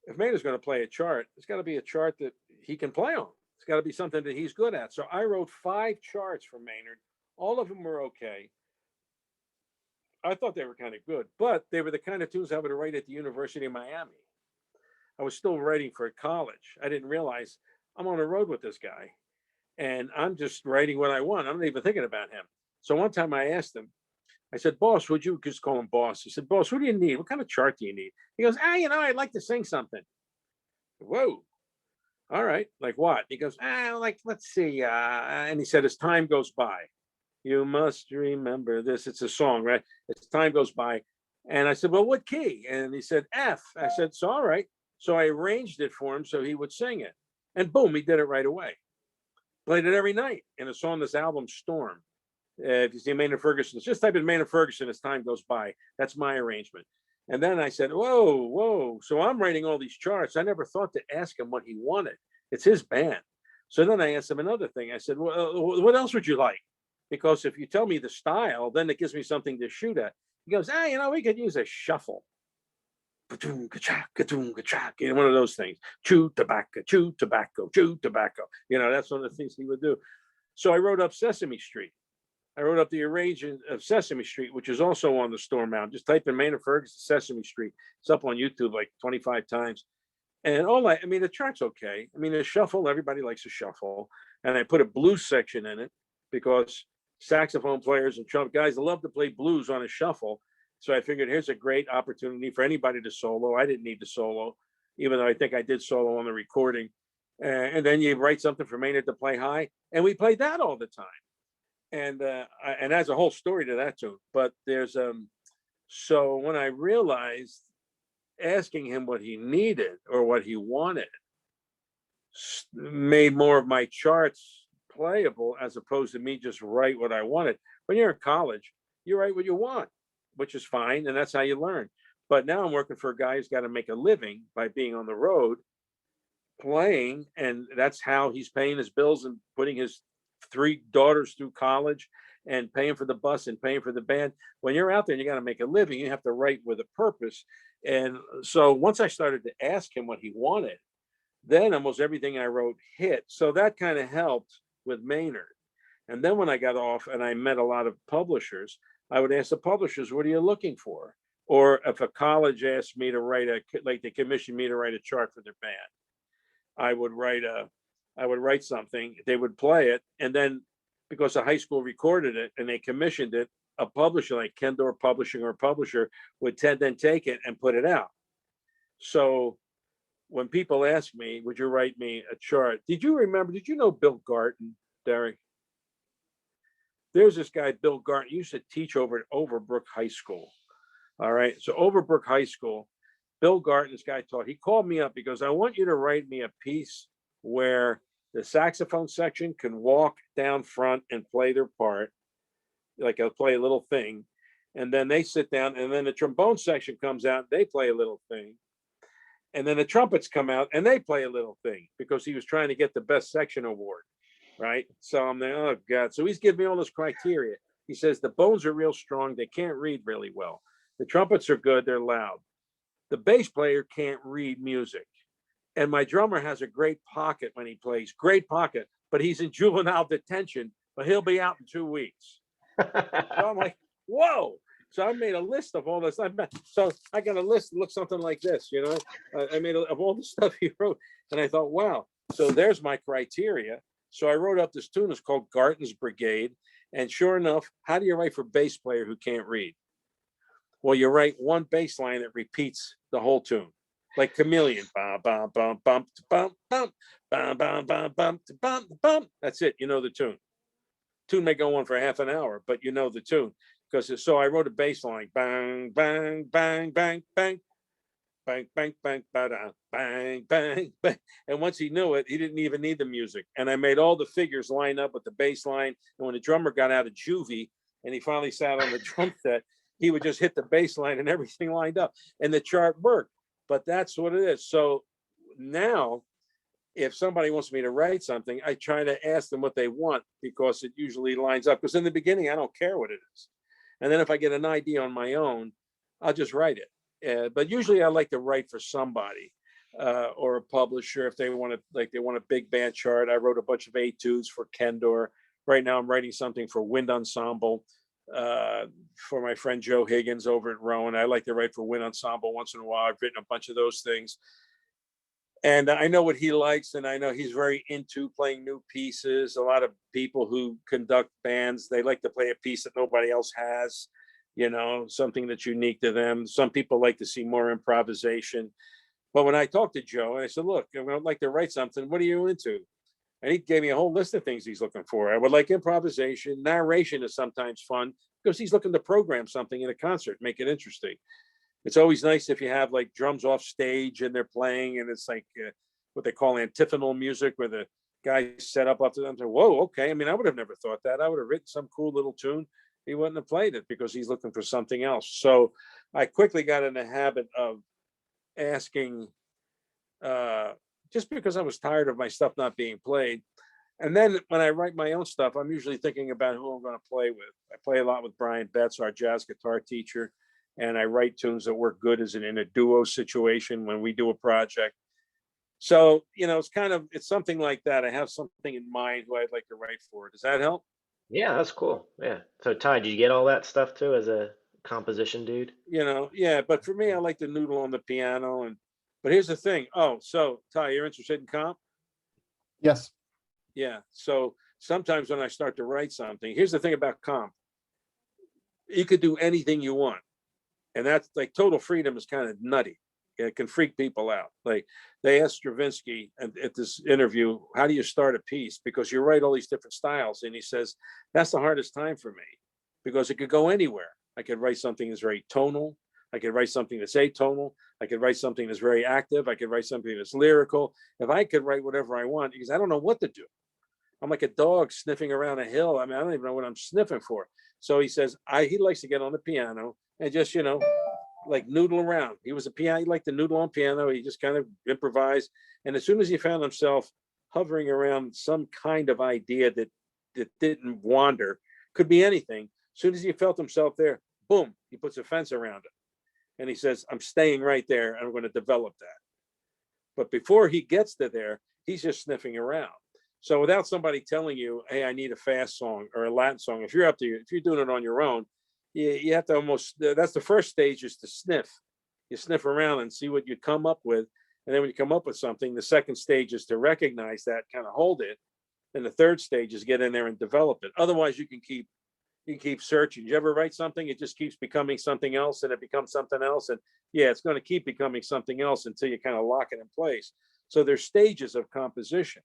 if Maynard's going to play a chart, it's got to be a chart that he can play on. It's got to be something that he's good at. So I wrote 5 charts for Maynard. All of them were okay. I thought they were kind of good, but they were the kind of tunes I would write at the University of Miami. I was still writing for college. I didn't realize I'm on the road with this guy and I'm just writing what I want. I'm not even thinking about him. So one time I asked him, I said, boss, would you just call him boss? He said, boss, what do you need? What kind of chart do you need? He goes, you know, I'd like to sing something. Whoa. All right. Like what? He goes, like, let's see. And he said, as time goes by, you must remember this. It's a song, right? As time goes by. And I said, well, what key? And he said, F. I said, so all right. So I arranged it for him so he would sing it. And boom, he did it right away. Played it every night. And it's on this album, Storm. If you see Maynard Ferguson, just type in Maynard Ferguson as time goes by. That's my arrangement. And then I said, whoa. So I'm writing all these charts. I never thought to ask him what he wanted. It's his band. So then I asked him another thing. I said, well, what else would you like? Because if you tell me the style, then it gives me something to shoot at. He goes, you know, we could use a shuffle. You know, one of those things. Chew tobacco, chew tobacco, chew tobacco. You know, that's one of the things he would do. So I wrote up Sesame Street. I wrote up the arrangement of Sesame Street, which is also on the Storm album. Just type in Maynard Ferguson Sesame Street. It's up on YouTube like 25 times. And I mean, the chart's okay. I mean, the shuffle, everybody likes a shuffle. And I put a blues section in it because saxophone players and trumpet guys love to play blues on a shuffle. So I figured here's a great opportunity for anybody to solo. I didn't need to solo, even though I think I did solo on the recording. And then you write something for Maynard to play high. And we played that all the time. And there's a whole story to that tune. But there's so when I realized asking him what he needed or what he wanted made more of my charts playable as opposed to me just write what I wanted. When you're in college, you write what you want, which is fine, and that's how you learn. But now I'm working for a guy who's got to make a living by being on the road playing, and that's how he's paying his bills and putting his 3 daughters through college and paying for the bus and paying for the band. When you're out there and you got to make a living, you have to write with a purpose. And so once I started to ask him what he wanted, then almost everything I wrote hit. So that kind of helped with Maynard. And then when I got off and I met a lot of publishers, I would ask the publishers, what are you looking for? Or if a college asked me to write like they commissioned me to write a chart for their band, I would write something, they would play it. And then because the high school recorded it and they commissioned it, a publisher like Kendor Publishing or a publisher would then take it and put it out. So when people ask me, would you write me a chart? Did you know Bill Garton, Derek? There's this guy, Bill Garton, used to teach over at Overbrook High School. All right. So Overbrook High School, Bill Garton, this guy taught, he called me up because I want you to write me a piece where the saxophone section can walk down front and play their part. Like I'll play a little thing. And then they sit down and then the trombone section comes out, they play a little thing. And then the trumpets come out and they play a little thing because he was trying to get the best section award. Right. So I'm there, oh God. So he's giving me all this criteria. He says the bones are real strong. They can't read really well. The trumpets are good. They're loud. The bass player can't read music. And my drummer has a great pocket when he plays, great pocket, but he's in juvenile detention, but he'll be out in 2 weeks. So I'm like, whoa. So I made a list of all this. So I got a list that looks something like this, you know, I made of all the stuff he wrote. And I thought, wow. So there's my criteria. So I wrote up this tune. It's called Garton's Brigade. And sure enough, how do you write for a bass player who can't read? Well, you write one bass line that repeats the whole tune, like Chameleon. Bum, bum, bum, bum, bum, bum, bum, bum, bum, bum, bum, bum. That's it. You know the tune. Tune may go on for half an hour, but you know the tune. Because so I wrote a bass line. Bang, bang, bang, bang, bang. Bang, bang, bang, ba-da, bang, bang, bang. And once he knew it, he didn't even need the music. And I made all the figures line up with the bass line. And when the drummer got out of juvie and he finally sat on the drum set, he would just hit the bass line and everything lined up. And the chart worked. But that's what it is. So now, if somebody wants me to write something, I try to ask them what they want because it usually lines up. Because in the beginning, I don't care what it is. And then if I get an idea on my own, I'll just write it. But usually I like to write for somebody or a publisher if they want a big band chart. I wrote a bunch of etudes for Kendor. Right now I'm writing something for Wind Ensemble for my friend Joe Higgins over at Rowan. I like to write for Wind Ensemble once in a while. I've written a bunch of those things. And I know what he likes, and I know he's very into playing new pieces. A lot of people who conduct bands, they like to play a piece that nobody else has. You know, something that's unique to them. Some people like to see more improvisation. But when I talked to Joe, I said, look, I would like to write something. What are you into? And he gave me a whole list of things he's looking for. I would like improvisation. Narration is sometimes fun because he's looking to program something in a concert, make it interesting. It's always nice if you have like drums off stage and they're playing and it's like what they call antiphonal music where the guy set up to them. Whoa, okay. I mean, I would have never thought that. I would have written some cool little tune. He wouldn't have played it because he's looking for something else. So I quickly got in the habit of asking just because I was tired of my stuff not being played. And then when I write my own stuff, I'm usually thinking about who I'm going to play with. I play a lot with Brian Betts, our jazz guitar teacher, and I write tunes that work good as in a duo situation when we do a project. So, you know, it's something like that. I have something in mind who I'd like to write for. Does that help? Yeah, that's cool. Yeah. So Ty, did you get all that stuff too as a composition dude? You know, yeah, but for me, I like to noodle on the piano. But here's the thing. Oh, so Ty, you're interested in comp? Yes. Yeah. So sometimes when I start to write something, here's the thing about comp. You could do anything you want. And that's like total freedom is kind of nutty. It can freak people out. Like they asked Stravinsky at this interview, how do you start a piece? Because you write all these different styles. And he says, that's the hardest time for me because it could go anywhere. I could write something that's very tonal. I could write something that's atonal. I could write something that's very active. I could write something that's lyrical. If I could write whatever I want, because I don't know what to do. I'm like a dog sniffing around a hill. I mean, I don't even know what I'm sniffing for. So he says, he likes to get on the piano and just, like noodle around. He was a piano. He liked to noodle on piano. He just kind of improvised. And as soon as he found himself hovering around some kind of idea that didn't wander, could be anything. As soon as he felt himself there, boom, he puts a fence around it. And he says, I'm staying right there and I'm going to develop that. But before he gets to there, he's just sniffing around. So without somebody telling you, hey, I need a fast song or a Latin song, if you're doing it on your own, you have to almost, that's the first stage, is to sniff. You sniff around and see what you come up with. And then when you come up with something, the second stage is to recognize that, kind of hold it. And the third stage is get in there and develop it. Otherwise, you can keep searching. You ever write something, it just keeps becoming something else, and it becomes something else. And yeah, it's going to keep becoming something else until you kind of lock it in place. So there's stages of composition,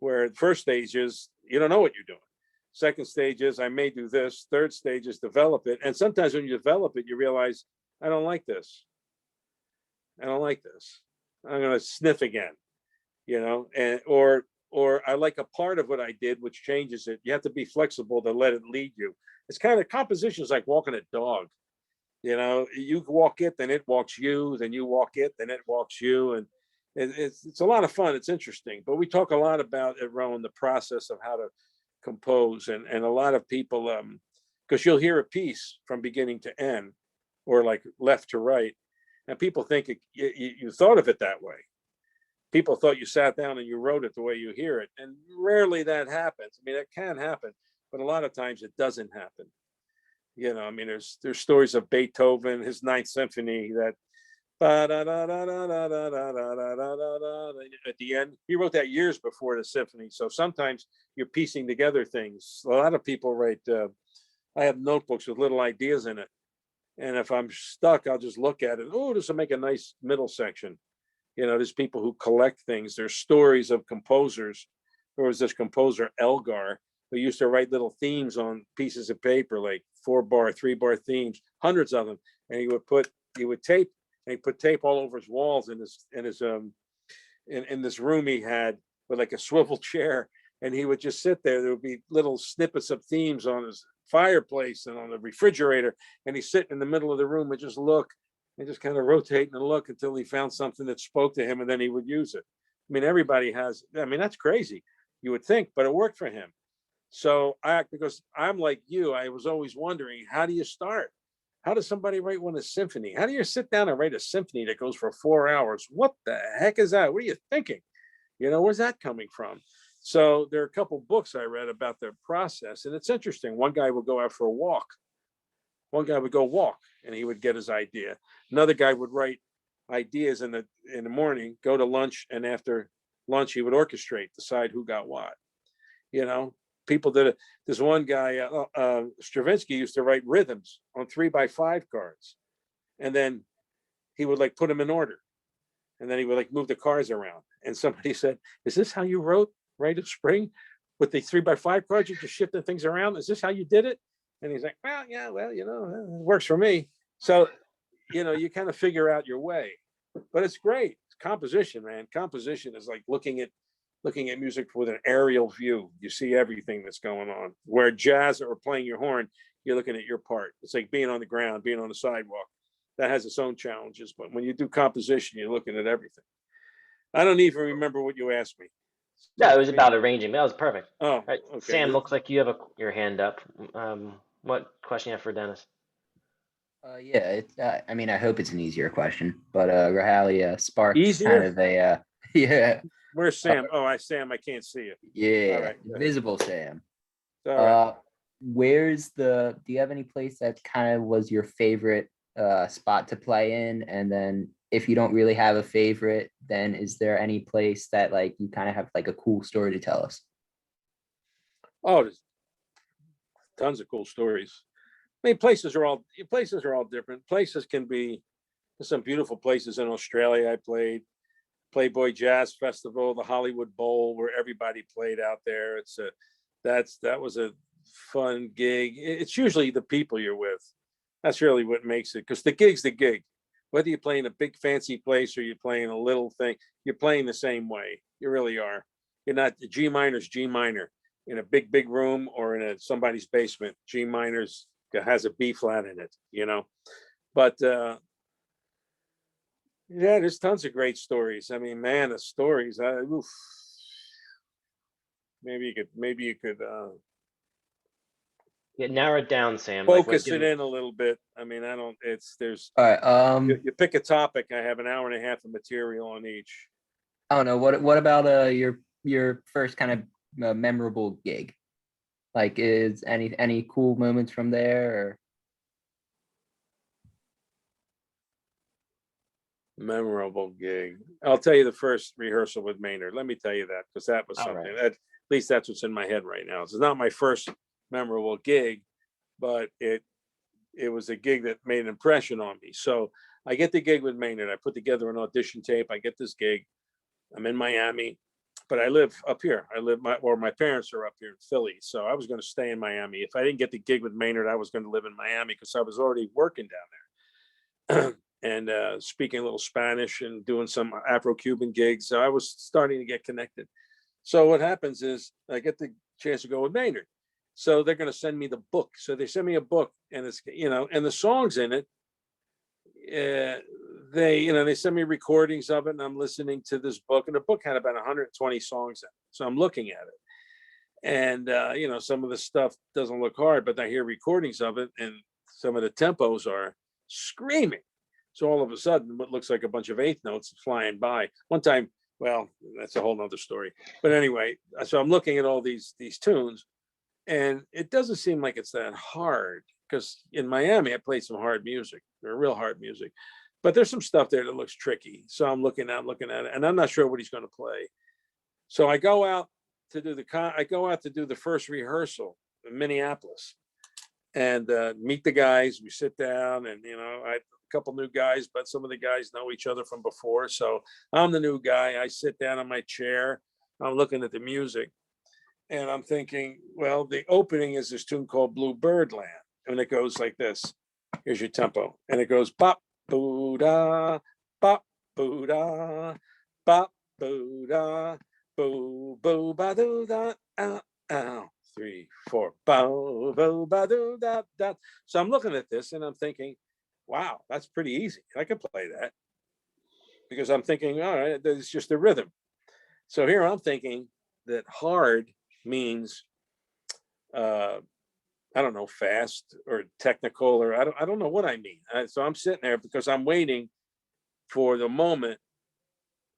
where the first stage is you don't know what you're doing. Second stage is I may do this. Third stage is develop it. And sometimes when you develop it, you realize, I don't like this. I don't like this. I'm going to sniff again, and or I like a part of what I did, which changes it. You have to be flexible to let it lead you. It's kind of, composition is like walking a dog. You walk it, then it walks you, then you walk it, then it walks you. And it's a lot of fun. It's interesting. But we talk a lot about it, Rowan, the process of how to compose. And a lot of people, because you'll hear a piece from beginning to end, or like left to right. And people think you thought of it that way. People thought you sat down and you wrote it the way you hear it. And rarely that happens. I mean, it can happen, but a lot of times it doesn't happen. I mean, there's stories of Beethoven, his Ninth Symphony, that at the end, he wrote that years before the symphony. So sometimes you're piecing together things. A lot of people write, I have notebooks with little ideas in it. And if I'm stuck, I'll just look at it. Oh, this will make a nice middle section. There's people who collect things. There's stories of composers. There was this composer, Elgar, who used to write little themes on pieces of paper, like 4-bar, 3-bar themes, hundreds of them. And he would tape, and he put tape all over his walls in this room he had, with like a swivel chair. And he would just sit there. There would be little snippets of themes on his fireplace and on the refrigerator. And he'd sit in the middle of the room and just look, and just kind of rotate and look until he found something that spoke to him, and then he would use it. I mean, everybody has, that's crazy, you would think, but it worked for him. So because I'm like you, I was always wondering, how do you start? How does somebody write a symphony? How do you sit down and write a symphony that goes for 4 hours? What the heck is that? What are you thinking? Where's that coming from? So there are a couple books I read about their process, and it's interesting. One guy would go out for a walk. One guy would go walk, and he would get his idea. Another guy would write ideas in the morning, go to lunch, and after lunch he would orchestrate, decide who got what. People did it. This one guy, Stravinsky, used to write rhythms on 3x5 cards, and then he would like put them in order, and then he would like move the cards around. And somebody said, "Is this how you write at Spring with the 3x5 cards? You just shifting things around? Is this how you did it?" And he's like, "Well, yeah, it works for me." So, you kind of figure out your way, but it's great. It's composition, man. Composition is like looking at music with an aerial view. You see everything that's going on. Where jazz or playing your horn, you're looking at your part. It's like being on the ground, being on the sidewalk. That has its own challenges. But when you do composition, you're looking at everything. I don't even remember what you asked me. Yeah, it was about arranging. That was perfect. Oh, All right, okay. Sam, looks like you have your hand up. What question you have for Denis? Yeah, I mean, I hope it's an easier question, but Rahalia sparked Easier? kind of a yeah. Where's Sam? Sam, I can't see you. Yeah, All right, Invisible Sam. All right. Do you have any place that kind of was your favorite spot to play in? And then if you don't really have a favorite, then is there any place that like you kind of have like a cool story to tell us? Oh, there's tons of cool stories. I mean, places are all different. Places can be, there's some beautiful places in Australia. I played Playboy Jazz Festival, the Hollywood Bowl, where everybody played out there. That was a fun gig. It's usually the people you're with. That's really what makes it, because the gig's the gig. Whether you're playing a big fancy place or you're playing a little thing, you're playing the same way. You really are. You're not, G minor's G minor in a big room or in somebody's basement. G minor's has a B flat in it, you know. But yeah, there's tons of great stories. I mean, man, the stories. Oof. Maybe you could Yeah, narrow it down, Sam. Like, focus give it me- in a little bit. I mean, there's All right. you pick a topic. I have an hour and a half of material on each. I don't know. What about your first kind of memorable gig? Like, is any cool moments from there? Or? Memorable gig. I'll tell you the first rehearsal with Maynard. Let me tell you that, because that was All something right. that, at least that's what's in my head right now. It's not my first memorable gig, but it was a gig that made an impression on me. So I get the gig with Maynard. I put together an audition tape. I get this gig. I'm in Miami, but I live up here. My parents are up here in Philly. So I was going to stay in Miami. If I didn't get the gig with Maynard, I was going to live in Miami because I was already working down there. And speaking a little Spanish and doing some Afro-Cuban gigs. So I was starting to get connected. So what happens is I get the chance to go with Maynard. So they're going to send me the book. So they send me a book, and it's, you know, and the songs in it, they send me recordings of it, and I'm listening to this book, and the book had about 120 songs in it. So I'm looking at it, and some of the stuff doesn't look hard, but I hear recordings of it, and some of the tempos are screaming. So all of a sudden, what looks like a bunch of eighth notes flying by. One time, well, that's a whole nother story. But anyway, so I'm looking at all these tunes, and it doesn't seem like it's that hard, because in Miami, I played some hard music, or real hard music. But there's some stuff there that looks tricky. So I'm looking at it, and I'm not sure what he's going to play. So I go out to do the first rehearsal in Minneapolis, and meet the guys. We sit down, and a couple new guys, but some of the guys know each other from before. So I'm the new guy. I sit down on my chair. I'm looking at the music, and I'm thinking, well, the opening is this tune called Blue Bird Land, and it goes like this. Here's your tempo, and it goes bop boo da, bop boo da, bop boo da, boo boo ba doo da, ow ow. 3, 4, bo bo ba doo da da. So I'm looking at this, and I'm thinking, wow, that's pretty easy. I could play that, because I'm thinking, all right, it's just the rhythm. So here I'm thinking that hard means, I don't know, fast or technical, or I don't know what I mean. So I'm sitting there because I'm waiting for the moment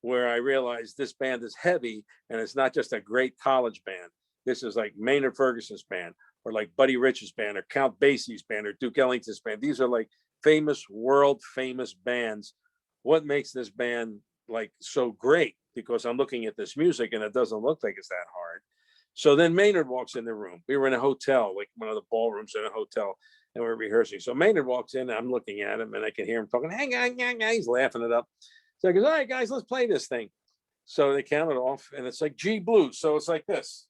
where I realize this band is heavy, and it's not just a great college band. This is like Maynard Ferguson's band, or like Buddy Rich's band, or Count Basie's band, or Duke Ellington's band. These are like famous, world famous bands. What makes this band like so great? Because I'm looking at this music, and it doesn't look like it's that hard. So then Maynard walks in the room. We were in a hotel, like one of the ballrooms in a hotel, and we're rehearsing. So Maynard walks in, and I'm looking at him, and I can hear him talking. He's laughing it up. So I goes, all right, guys, let's play this thing. So they count it off, and it's like G blues. So it's like this.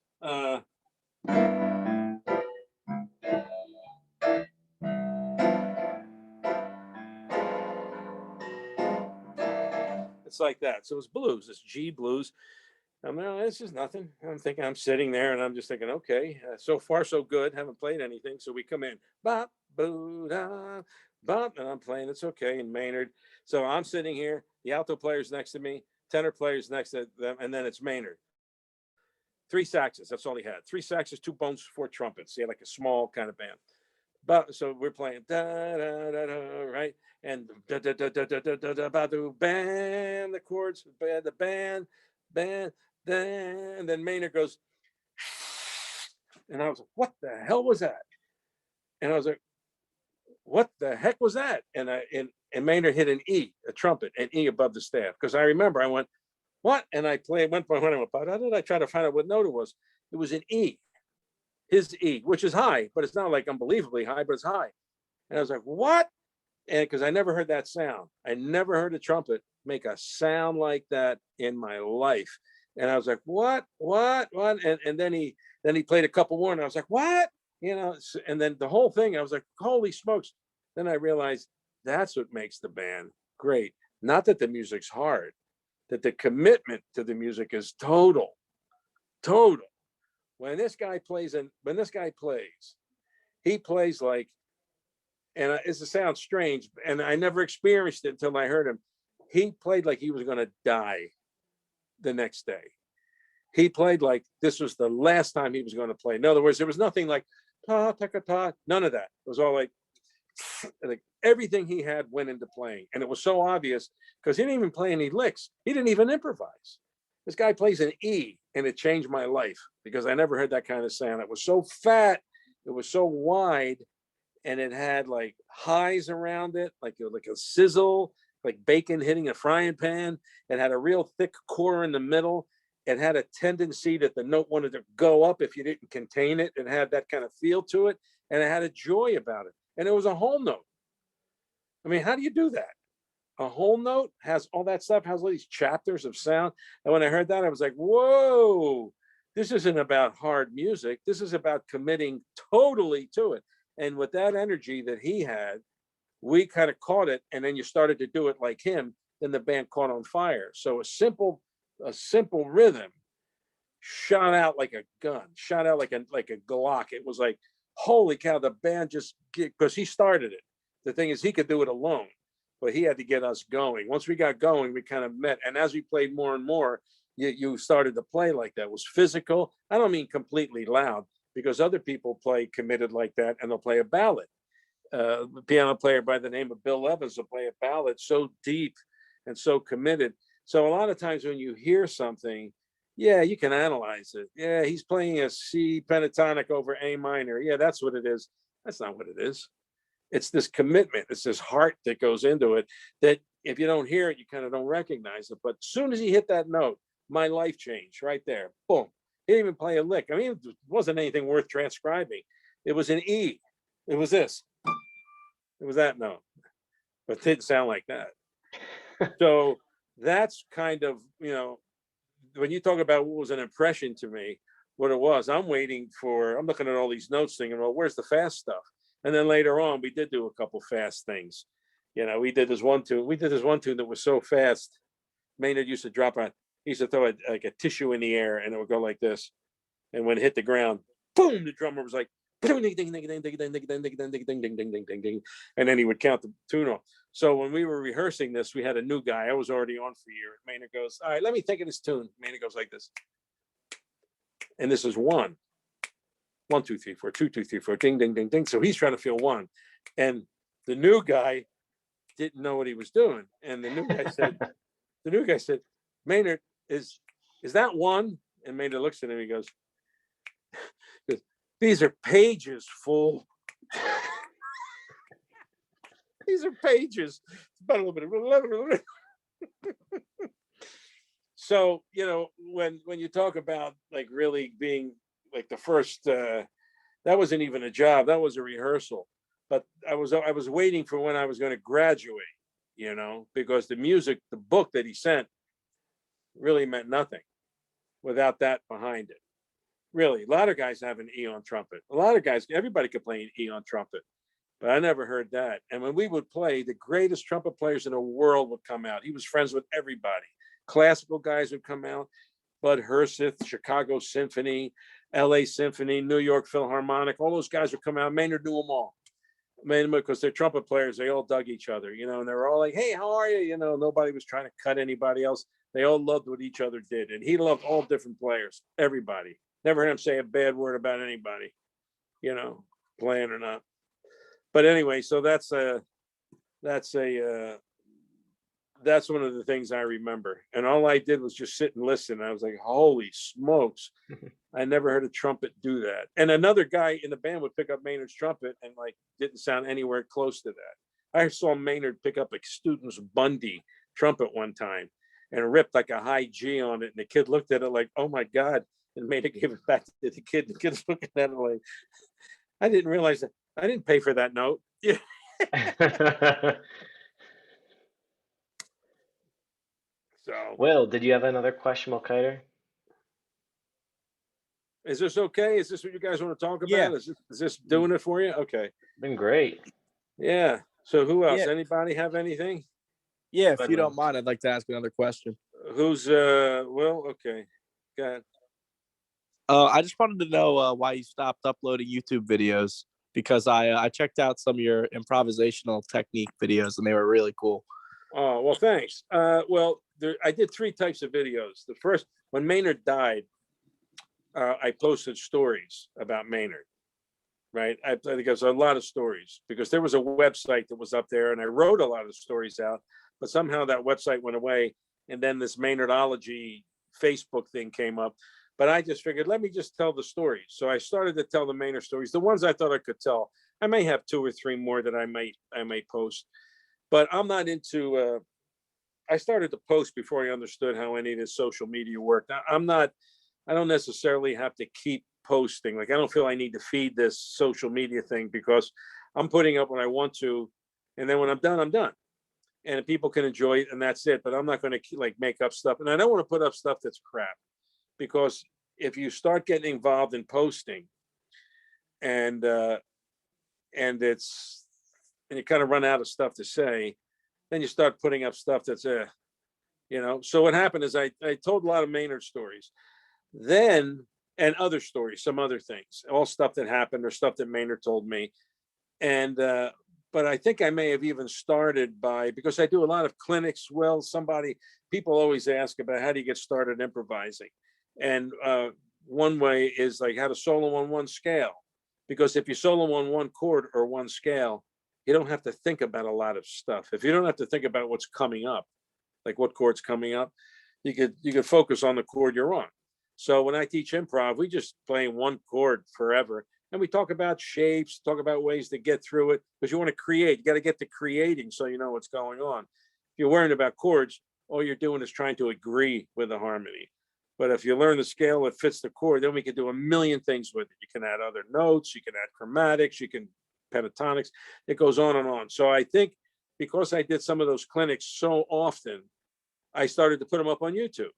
It's like that. So it's blues. It's G blues. I'm like, this is nothing. I'm thinking, I'm sitting there, and I'm just thinking, okay, so far so good. Haven't played anything. So we come in, bop, boo, da, bop, and I'm playing. It's okay. And Maynard. So I'm sitting here. The alto player's next to me. Tenor player's next to them, and then it's Maynard. 3 saxes. That's all he had. 3 saxes, 2 bones, 4 trumpets. He had like a small kind of band. But so we're playing da da da da, right, and da da da da da da da da ba do, band, the chords, the band, and then Maynard goes, and I was like, what the hell was that? And I was like, what the heck was that? And Maynard hit an E, a trumpet, an E above the staff, because I remember I went, what? And I played, went by when I went, how did I try to find out what note it was? It was an E, his E, which is high, but it's not like unbelievably high, but it's high. And I was like, what? And because I never heard that sound. I never heard a trumpet make a sound like that in my life. And I was like, what? And then he played a couple more, and I was like, what? And then the whole thing, I was like, holy smokes. Then I realized that's what makes the band great. Not that the music's hard, that the commitment to the music is total. When this guy plays, he plays like, and it sounds strange, and I never experienced it until I heard him. He played like he was going to die the next day. He played like this was the last time he was going to play. In other words, there was nothing like ta ta ta, none of that. It was all like everything he had went into playing, and it was so obvious because he didn't even play any licks. He didn't even improvise. This guy plays an E, and it changed my life because I never heard that kind of sound. It was so fat, it was so wide, and it had like highs around it, like a sizzle, like bacon hitting a frying pan. It had a real thick core in the middle. It had a tendency that the note wanted to go up if you didn't contain it. It had that kind of feel to it, and it had a joy about it. And it was a whole note. I mean, how do you do that? A whole note has all that stuff, has all these chapters of sound. And when I heard that, I was like, whoa, this isn't about hard music. This is about committing totally to it. And with that energy that he had, we kind of caught it. And then you started to do it like him, then the band caught on fire. So a simple rhythm shot out like a gun, shot out like a Glock. It was like, holy cow, the band just, because he started it. The thing is, he could do it alone, but he had to get us going. Once we got going, we kind of met. And as we played more and more, you started to play like that. It was physical. I don't mean completely loud, because other people play committed like that, and they'll play a ballad. A piano player by the name of Bill Evans will play a ballad so deep and so committed. So a lot of times when you hear something, yeah, you can analyze it. Yeah, he's playing a C pentatonic over A minor. Yeah, that's what it is. That's not what it is. It's this commitment. It's this heart that goes into it that if you don't hear it, you kind of don't recognize it. But as soon as he hit that note, my life changed right there. Boom. He didn't even play a lick. I mean, it wasn't anything worth transcribing. It was an E. It was this. It was that note. But it didn't sound like that. So that's kind of, when you talk about what was an impression to me, what it was, I'm looking at all these notes thinking, well, where's the fast stuff? And then later on, we did do a couple fast things. We did this one tune that was so fast. Maynard used to he used to throw like a tissue in the air, and it would go like this. And when it hit the ground, boom, the drummer was like, ding, ding, ding, ding, ding, ding, ding, ding, ding, ding, ding, ding, ding, ding, ding, ding. And then he would count the tune off. So when we were rehearsing this, we had a new guy. I was already on for a year. Maynard goes, all right, let me think of this tune. Maynard goes like this. And this is 1, 2, 3, 4, 2, 2, 3, 4, ding, ding, ding, ding. So he's trying to feel 1. And the new guy didn't know what he was doing. And the new guy said, Maynard, is that 1? And Maynard looks at him, he goes, these are pages, fool. These are pages. About a little bit. So, when you talk about like really being like the first, that wasn't even a job, that was a rehearsal. But I was waiting for when I was going to graduate, because the book that he sent really meant nothing without that behind it. Really, a lot of guys have an E on trumpet. Everybody could play an E on trumpet, but I never heard that. And when we would play, the greatest trumpet players in the world would come out. He was friends with everybody. Classical guys would come out, Bud Herseth, Chicago Symphony, LA Symphony, New York Philharmonic, all those guys would come out. Maynard knew them all. Because they're trumpet players, they all dug each other, and they were all like, hey, how are you? Nobody was trying to cut anybody else. They all loved what each other did. And he loved all different players, everybody. Never heard him say a bad word about anybody, playing or not. But anyway, so that's one of the things I remember. And all I did was just sit and listen. I was like, holy smokes. I never heard a trumpet do that. And another guy in the band would pick up Maynard's trumpet and like didn't sound anywhere close to that. I saw Maynard pick up a Student's Bundy trumpet one time and ripped like a high G on it. And the kid looked at it like, oh my God. And Maynard gave it back to the kid. The kid's looking at it like, I didn't realize that. I didn't pay for that note. Yeah. So, Will, did you have another question, Mulcater? is this okay? Is this what you guys want to talk about? Yeah. Is this doing it for you? Okay. Been great. Yeah. So who else? Yeah. Anybody have anything? Yeah, if But, you don't mind, I'd like to ask another question. Who's well, okay. Go ahead. I just wanted to know why you stopped uploading YouTube videos, because I checked out some of your improvisational technique videos and they were really cool. Oh, well, thanks. Well, I did 3 types of videos. The first, when Maynard died, I posted stories about Maynard, right? I think there's a lot of stories because there was a website that was up there and I wrote a lot of stories out, but somehow that website went away. And then this Maynardology Facebook thing came up. But I just figured, let me just tell the stories. So I started to tell the Maynard stories, the ones I thought I could tell. I may have 2 or 3 more that I may post, but I'm not into. I started to post before I understood how any of this social media worked. I'm not. I don't necessarily have to keep posting. Like I don't feel I need to feed this social media thing because I'm putting up when I want to, and then when I'm done, I'm done. And people can enjoy it, and that's it. But I'm not going to like make up stuff, and I don't want to put up stuff that's crap. Because if you start getting involved in posting and it's and you kind of run out of stuff to say, then you start putting up stuff that's so what happened is I told a lot of Maynard stories then and other stories, some other things, all stuff that happened or stuff that Maynard told me. And but I think I may have even started by, because I do a lot of clinics. Well, people always ask about how do you get started improvising? And one way is like how to solo on one scale, because if you solo on one chord or one scale, you don't have to think about a lot of stuff. If you don't have to think about what's coming up, like what chord's coming up, you could focus on the chord you're on. So when I teach improv, we just play one chord forever, and we talk about shapes, talk about ways to get through it, because you want to create. You got to get to creating so you know what's going on. If you're worrying about chords, all you're doing is trying to agree with the harmony. But if you learn the scale that fits the chord, then we can do a million things with it. You can add other notes, you can add chromatics, you can pentatonics. It goes on and on. So I think because I did some of those clinics so often, I started to put them up on YouTube.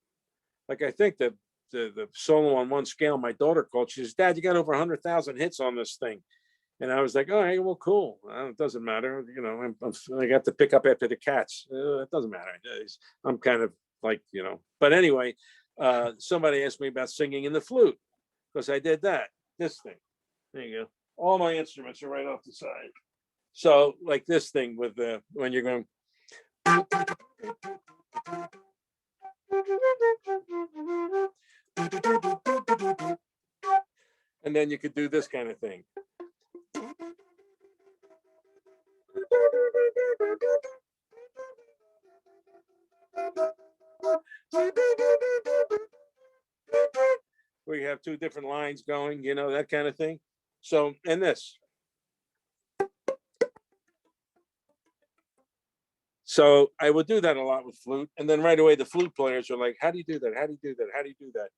Like I think the solo on one scale, my daughter called. She says, "Dad, you got over 100,000 hits on this thing." And I was like, "All right, well, cool. It doesn't matter. I got to pick up after the cats. It doesn't matter. I'm kind of like, But anyway, somebody asked me about singing in the flute because I did that. This thing. There you go. All my instruments are right off the side. So like this thing with when you're going. And then you could do this kind of thing. Where you have 2 different lines going, that kind of thing. So, and this. So I would do that a lot with flute. And then right away, the flute players are like, how do you do that? How do you do that? How do you do that?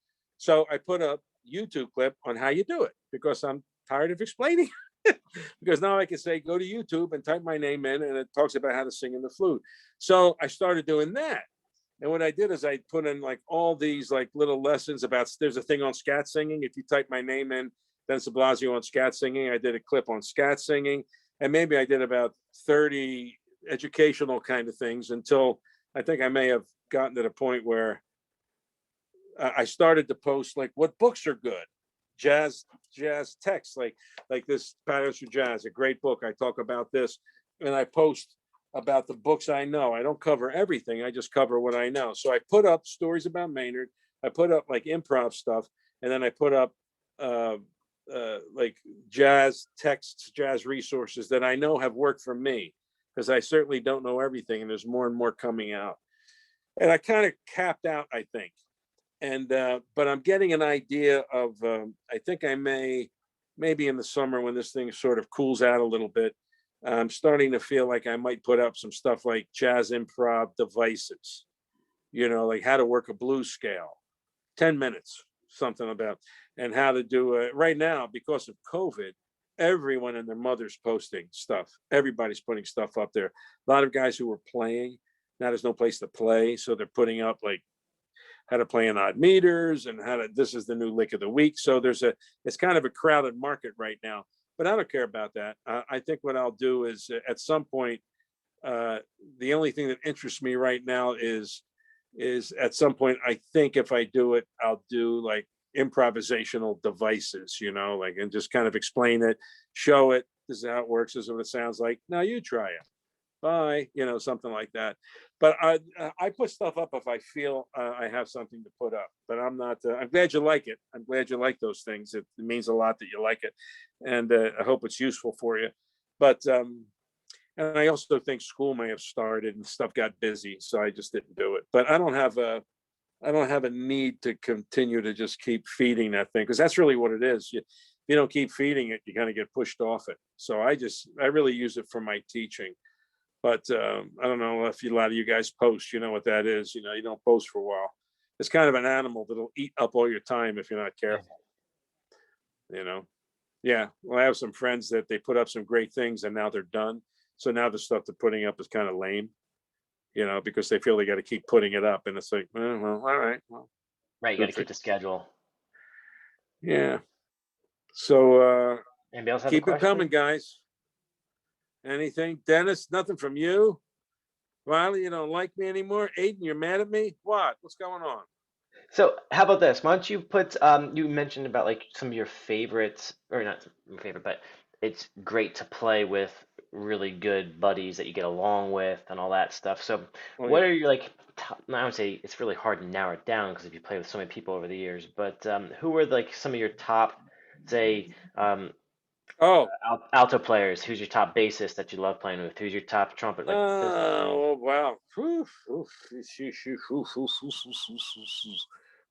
So I put a YouTube clip on how you do it because I'm tired of explaining. Because now I can say, go to YouTube and type my name in, and it talks about how to sing in the flute. So I started doing that. And what I did is I put in like all these like little lessons about, there's a thing on scat singing. If you type my name in, then DiBlasio on scat singing. I did a clip on scat singing. And maybe I did about 30 educational kind of things until I think I may have gotten to the point where I started to post like what books are good, jazz texts, like this Patterns for Jazz, a great book. I talk about this, and I post about the books I know. I don't cover everything. I just cover what I know. So I put up stories about Maynard. I put up like improv stuff, and then I put up like jazz texts, jazz resources that I know have worked for me, because I certainly don't know everything, and there's more and more coming out. And I kind of capped out, I think. And but I'm getting an idea of I think I maybe in the summer when this thing sort of cools out a little bit, I'm starting to feel like I might put up some stuff like jazz improv devices, like how to work a blues scale, 10 minutes, something about, and how to do it. Right now, because of COVID, everyone and their mother's posting stuff. Everybody's putting stuff up there. A lot of guys who were playing, now there's no place to play, so they're putting up like how to play in odd meters and this is the new lick of the week. So it's kind of a crowded market right now, but I don't care about that. I think what I'll do is at some point, The only thing that interests me right now is at some point, I think if I do it, I'll do like improvisational devices, like, and just kind of explain it, show it. This is how it works. This is what it sounds like. Now you try it. Bye, something like that. But I put stuff up if I feel I have something to put up. But I'm not. I'm glad you like it. I'm glad you like those things. It means a lot that you like it, and I hope it's useful for you. But and I also think school may have started and stuff got busy, so I just didn't do it. But I don't have a need to continue to just keep feeding that thing, because that's really what it is. If you don't keep feeding it, you kind of get pushed off it. So I really use it for my teaching. But I don't know if a lot of you guys post, you know what that is. You don't post for a while. It's kind of an animal that'll eat up all your time if you're not careful. Yeah. Well, I have some friends that they put up some great things and now they're done. So now the stuff they're putting up is kind of lame, because they feel they got to keep putting it up. And it's like, well, all right. Well, Right, you got to keep the schedule. yeah. So Anybody else have a keep it question? coming, guys. Anything? Dennis, nothing from you? Riley, you don't like me anymore? Aiden, you're mad at me? What? What's going on? So how about this? Why don't you put, you mentioned about like some of your favorites, or not your favorite, but it's great to play with really good buddies that you get along with and all that stuff. So what are your like, top, I would say it's really hard to narrow it down because if you play with so many people over the years, but who are like some of your top, say, alto players? Who's your top bassist that you love playing with? Who's your top trumpet? Like, oh, wow.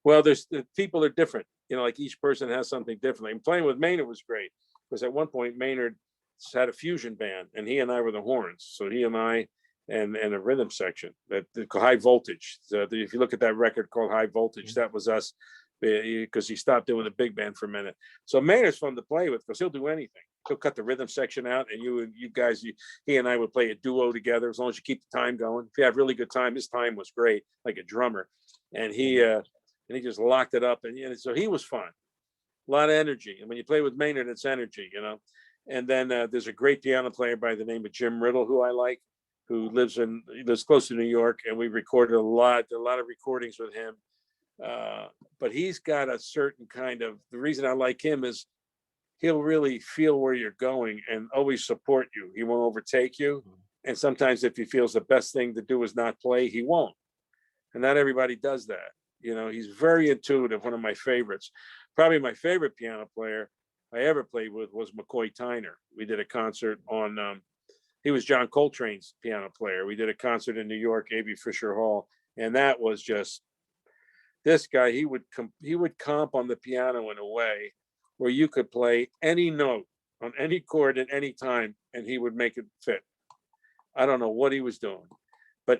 Well, the people are different. Like each person has something different. And playing with Maynard was great because at one point Maynard had a fusion band and he and I were the horns. So he and I and a rhythm section that High Voltage. If you look at that record called High Voltage, that was us, because he stopped doing the big band for a minute. So Maynard's fun to play with because he'll do anything. He'll cut the rhythm section out, and you guys, he and I would play a duo together as long as you keep the time going. If you have really good time, his time was great, like a drummer, and he just locked it up, and so he was fun. A lot of energy, and when you play with Maynard, it's energy, And then there's a great piano player by the name of Jim Riddle, who I like, who lives close to New York, and we recorded a lot of recordings with him. But he's got a certain kind of, the reason I like him is he'll really feel where you're going and always support you. He won't overtake you. And sometimes if he feels the best thing to do is not play, he won't. And not everybody does that. He's very intuitive, one of my favorites. Probably my favorite piano player I ever played with was McCoy Tyner. We did a concert on, he was John Coltrane's piano player. We did a concert in New York, A.B. Fisher Hall. And that was just, this guy, he would comp on the piano in a way where you could play any note on any chord at any time and he would make it fit. I don't know what he was doing.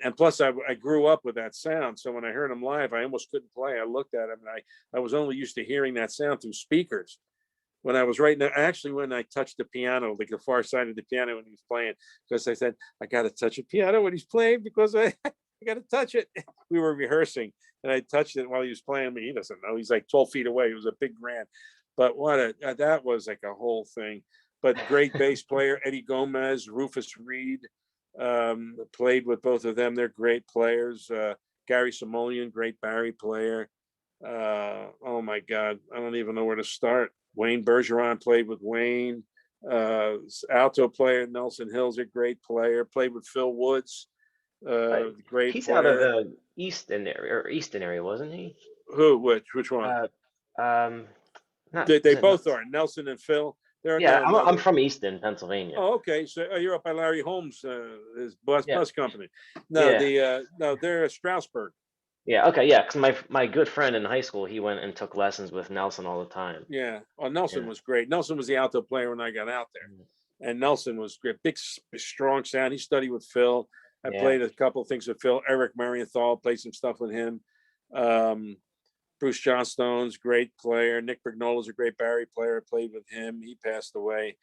And plus I grew up with that sound. So when I heard him live, I almost couldn't play. I looked at him and I was only used to hearing that sound through speakers. When I was when I touched the piano, like the far side of the piano when he was playing, because I said, I got to touch a piano when he's playing because I got to touch it. We were rehearsing and I touched it while he was playing. He doesn't know. He's like 12 feet away. It was a big grand. But that was like a whole thing. But great bass player, Eddie Gomez, Rufus Reed, played with both of them. They're great players. Gary Simonian, great Barry player. Oh my God, I don't even know where to start. Wayne Bergeron played with Wayne. Alto player Nelson Hill's a great player. Played with Phil Woods, great he's player. out of the Easton area, wasn't he? Who? Which one? They both are. Nelson and Phil. I'm from Easton, Pennsylvania. Oh, okay. So you're up by Larry Holmes' his bus company. No, they're Strasbourg. Yeah. Okay. Yeah. Because my good friend in high school, he went and took lessons with Nelson all the time. Yeah. Oh, Nelson was great. Nelson was the alto player when I got out there, and Nelson was great. Big, strong sound. He studied with Phil. I played a couple of things with Phil. Eric Marienthal, played some stuff with him. Bruce Johnstone's great player. Nick Brignola's a great Barry player. I played with him. He passed away.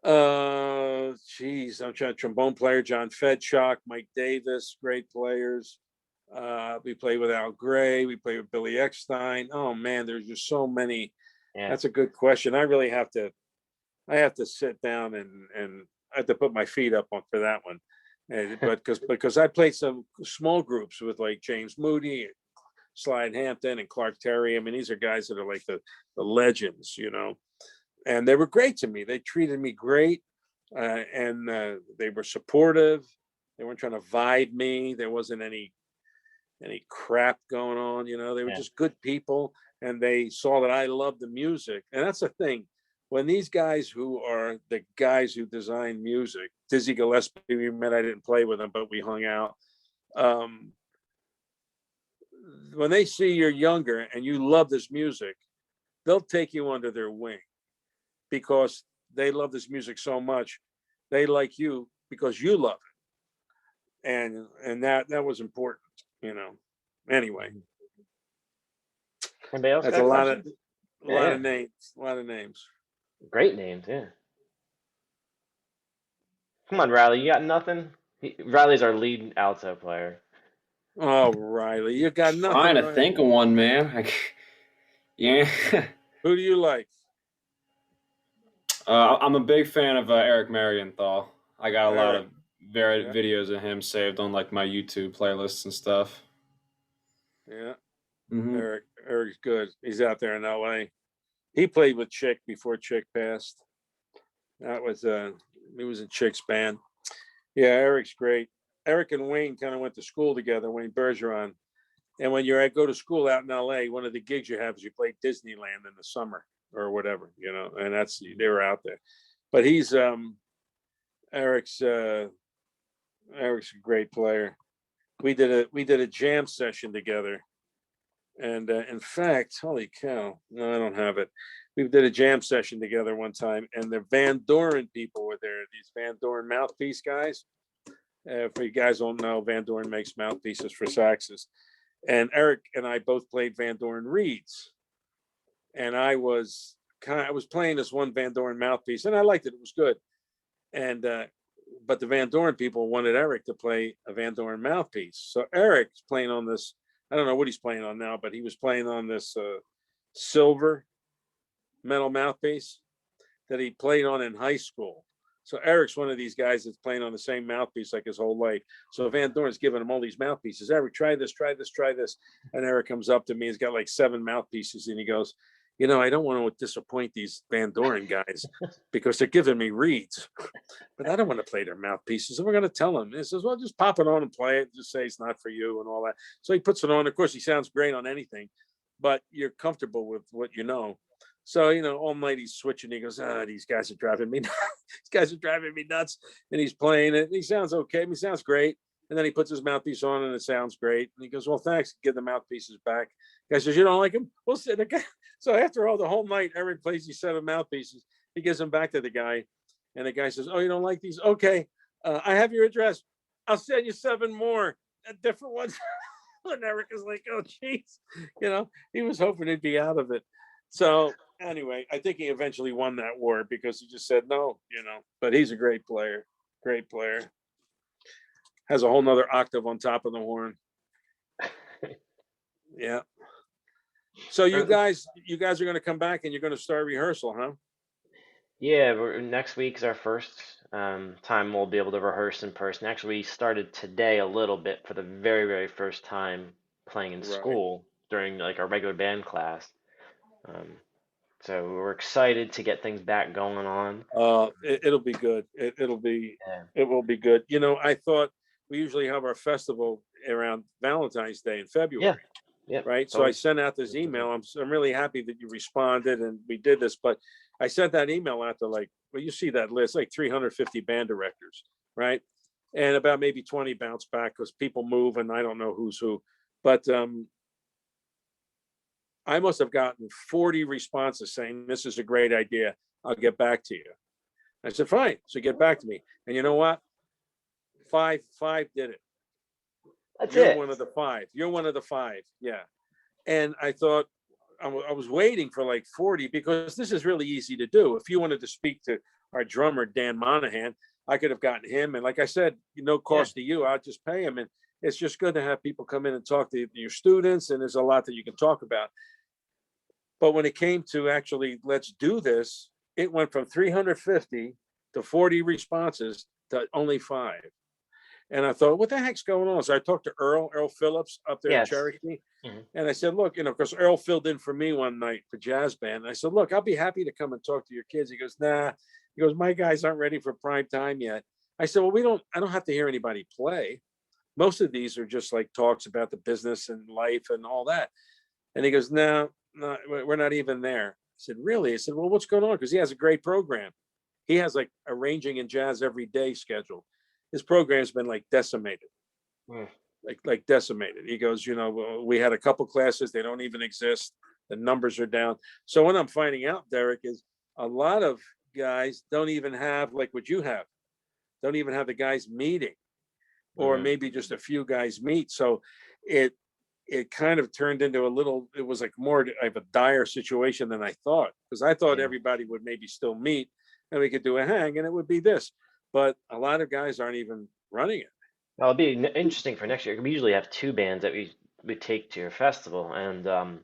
I'm trying. Trombone player John Fedshock, Mike Davis, great players. We played with Al Gray. We played with Billy Eckstein. Oh man, there's just so many. That's a good question. I really have to sit down and had to put my feet up on for that one. But because I played some small groups with like James Moody, Slide Hampton, and Clark Terry. I mean, these are guys that are like the legends, you know, and they were great to me. They treated me great, and they were supportive. They weren't trying to vibe me. There wasn't any crap going on, you know. They were just good people, and they saw that I loved the music. And that's the thing. When these guys who are the guys who design music, Dizzy Gillespie, we met, I didn't play with him, but we hung out. When they see you're younger and you love this music, they'll take you under their wing because they love this music so much. They like you because you love it. And that was important, you know. Anyway. Anybody else That's got a lot questions? of names. Great names, yeah. Come on, Riley, you got nothing? Riley's our lead alto player. Oh, Riley, you got nothing. Trying to Riley. think of one, man. Yeah. Who do you like? I'm a big fan of Eric Marienthal. I got a lot Eric. of videos of him saved on like my YouTube playlists and stuff. Yeah. Mm-hmm. Eric's good. He's out there in LA. He played with Chick before Chick passed. That was he was in Chick's band. Yeah, Eric's great. Eric and Wayne kind of went to school together, Wayne Bergeron. And when you're go to school out in LA, one of the gigs you have is you play Disneyland in the summer or whatever, you know, and they were out there. But he's Eric's a great player. We did a jam session together. And in fact, holy cow, no, I don't have it. We did a jam session together one time, and the Van Doren people were there. These Van Doren mouthpiece guys. If you guys don't know, Van Doren makes mouthpieces for saxes. And Eric and I both played Van Doren reeds. And I was playing this one Van Doren mouthpiece, and I liked it. It was good. And but the Van Doren people wanted Eric to play a Van Doren mouthpiece. So Eric's playing on this. I don't know what he's playing on now, but he was playing on this silver metal mouthpiece that he played on in high school. So Eric's one of these guys that's playing on the same mouthpiece like his whole life. So Van Doren's giving him all these mouthpieces. Eric, try this, try this, try this. And Eric comes up to me. He's got like 7 mouthpieces, and he goes, you know, I don't want to disappoint these Van Doren guys because they're giving me reeds, but I don't want to play their mouthpieces. And we're going to tell him. He says, well, just pop it on and play it. Just say it's not for you and all that. So he puts it on. Of course, he sounds great on anything, but you're comfortable with what you know. So, you know, all night he's switching. He goes, these guys are driving me nuts. These guys are driving me nuts. And he's playing it. And he sounds okay. He sounds great. And then he puts his mouthpiece on and it sounds great. And he goes, well, thanks. Give the mouthpieces back. The guy says, you don't like him? We'll sit. So after all, the whole night, Eric plays these 7 mouthpieces. He gives them back to the guy. And the guy says, oh, you don't like these? Okay. I have your address. I'll send you 7 more different ones. And Eric is like, oh, jeez. You know, he was hoping he'd be out of it. So anyway, I think he eventually won that war because he just said no, you know, but he's a great player. Great player. Has a whole nother octave on top of the horn. Yeah. So you guys are going to come back and you're going to start rehearsal, huh? Yeah, next week's our first time we'll be able to rehearse in person. Actually, we started today a little bit for the very, very first time playing in school during like our regular band class. So we're excited to get things back going on. It'll be good. It will be good. You know, I thought we usually have our festival around Valentine's Day in February. Yeah. Right. So I sent out this email. I'm really happy that you responded and we did this, but I sent that email out to like, well, you see that list, like 350 band directors, right? And about maybe 20 bounce back because people move and I don't know who's who. But I must have gotten 40 responses saying, this is a great idea. I'll get back to you. I said, fine. So get back to me. And you know what? Five did it. You're one of the 5. You're one of the 5. Yeah. And I thought, I was waiting for like 40 because this is really easy to do. If you wanted to speak to our drummer, Dan Monahan, I could have gotten him. And like I said, no cost to you. I'll just pay him. And it's just good to have people come in and talk to your students. And there's a lot that you can talk about. But when it came to actually, let's do this, it went from 350 to 40 responses to only 5. And I thought, what the heck's going on? So I talked to Earl Phillips up there in Yes. Cherokee. Mhm. And I said, look, because Earl filled in for me one night for jazz band. And I said, look, I'll be happy to come and talk to your kids. He goes, nah. He goes, my guys aren't ready for prime time yet. I said, well, I don't have to hear anybody play. Most of these are just like talks about the business and life and all that. And he goes, no, we're not even there. I said, really? I said, well, what's going on? Because he has a great program. He has like arranging and jazz every day schedule. His program's been like decimated, like decimated. He goes, we had a couple classes. They don't even exist. The numbers are down. So what I'm finding out, Derek, is a lot of guys don't even have like what you have. Don't even have the guys meeting, or maybe just a few guys meet. So it kind of turned into it was like more of a dire situation than I thought, because I thought everybody would maybe still meet and we could do a hang and it would be this. But a lot of guys aren't even running it. Well, it'll be interesting for next year. We usually have 2 bands that we take to your festival, and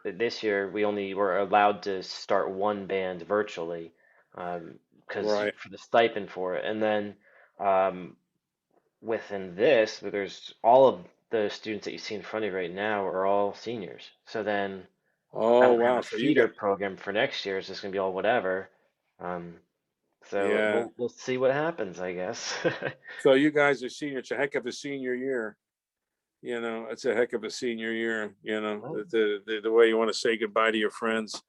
this year we only were allowed to start 1 band virtually, because Right. for the stipend for it. And then within this, there's all of the students that you see in front of you right now are all seniors. So then I Oh, don't have wow. a So you feeder got, program for next year. It's just gonna be all whatever. So yeah. we'll see what happens, I guess. So you guys are senior. It's a heck of a senior year. It's a heck of a senior year, Well, the way you want to say goodbye to your friends.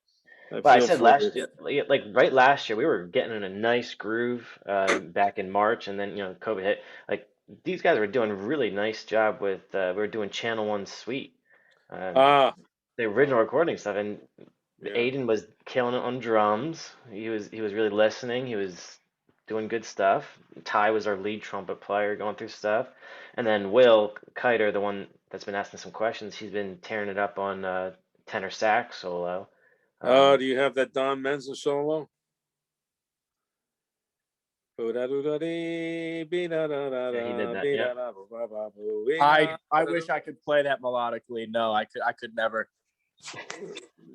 But I feel said for last you. year, like right last year, we were getting in a nice groove back in March, and then COVID hit. Like these guys were doing a really nice job with. We were doing Channel One Suite, Ah, the original recording stuff, and yeah. Aiden was killing it on drums. He was really listening. He was doing good stuff. Ty was our lead trumpet player, going through stuff, and then Will Kiter, the one that's been asking some questions, he's been tearing it up on tenor sax solo. Oh, do you have that Don Menza solo? Yeah, he did that. Yep. I wish I could play that melodically. No, I could never.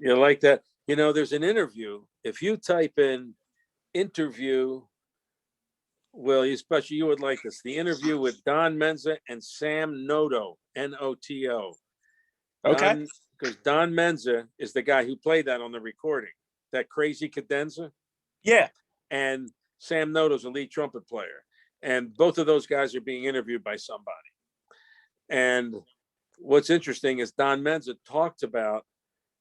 You like that? There's an interview. If you type in interview, Will, especially you would like this. The interview with Don Menza and Sam Noto, Noto. Okay. Because Don Menza is the guy who played that on the recording, that crazy cadenza. Yeah. And Sam Noto's a lead trumpet player. And both of those guys are being interviewed by somebody. And what's interesting is Don Menza talked about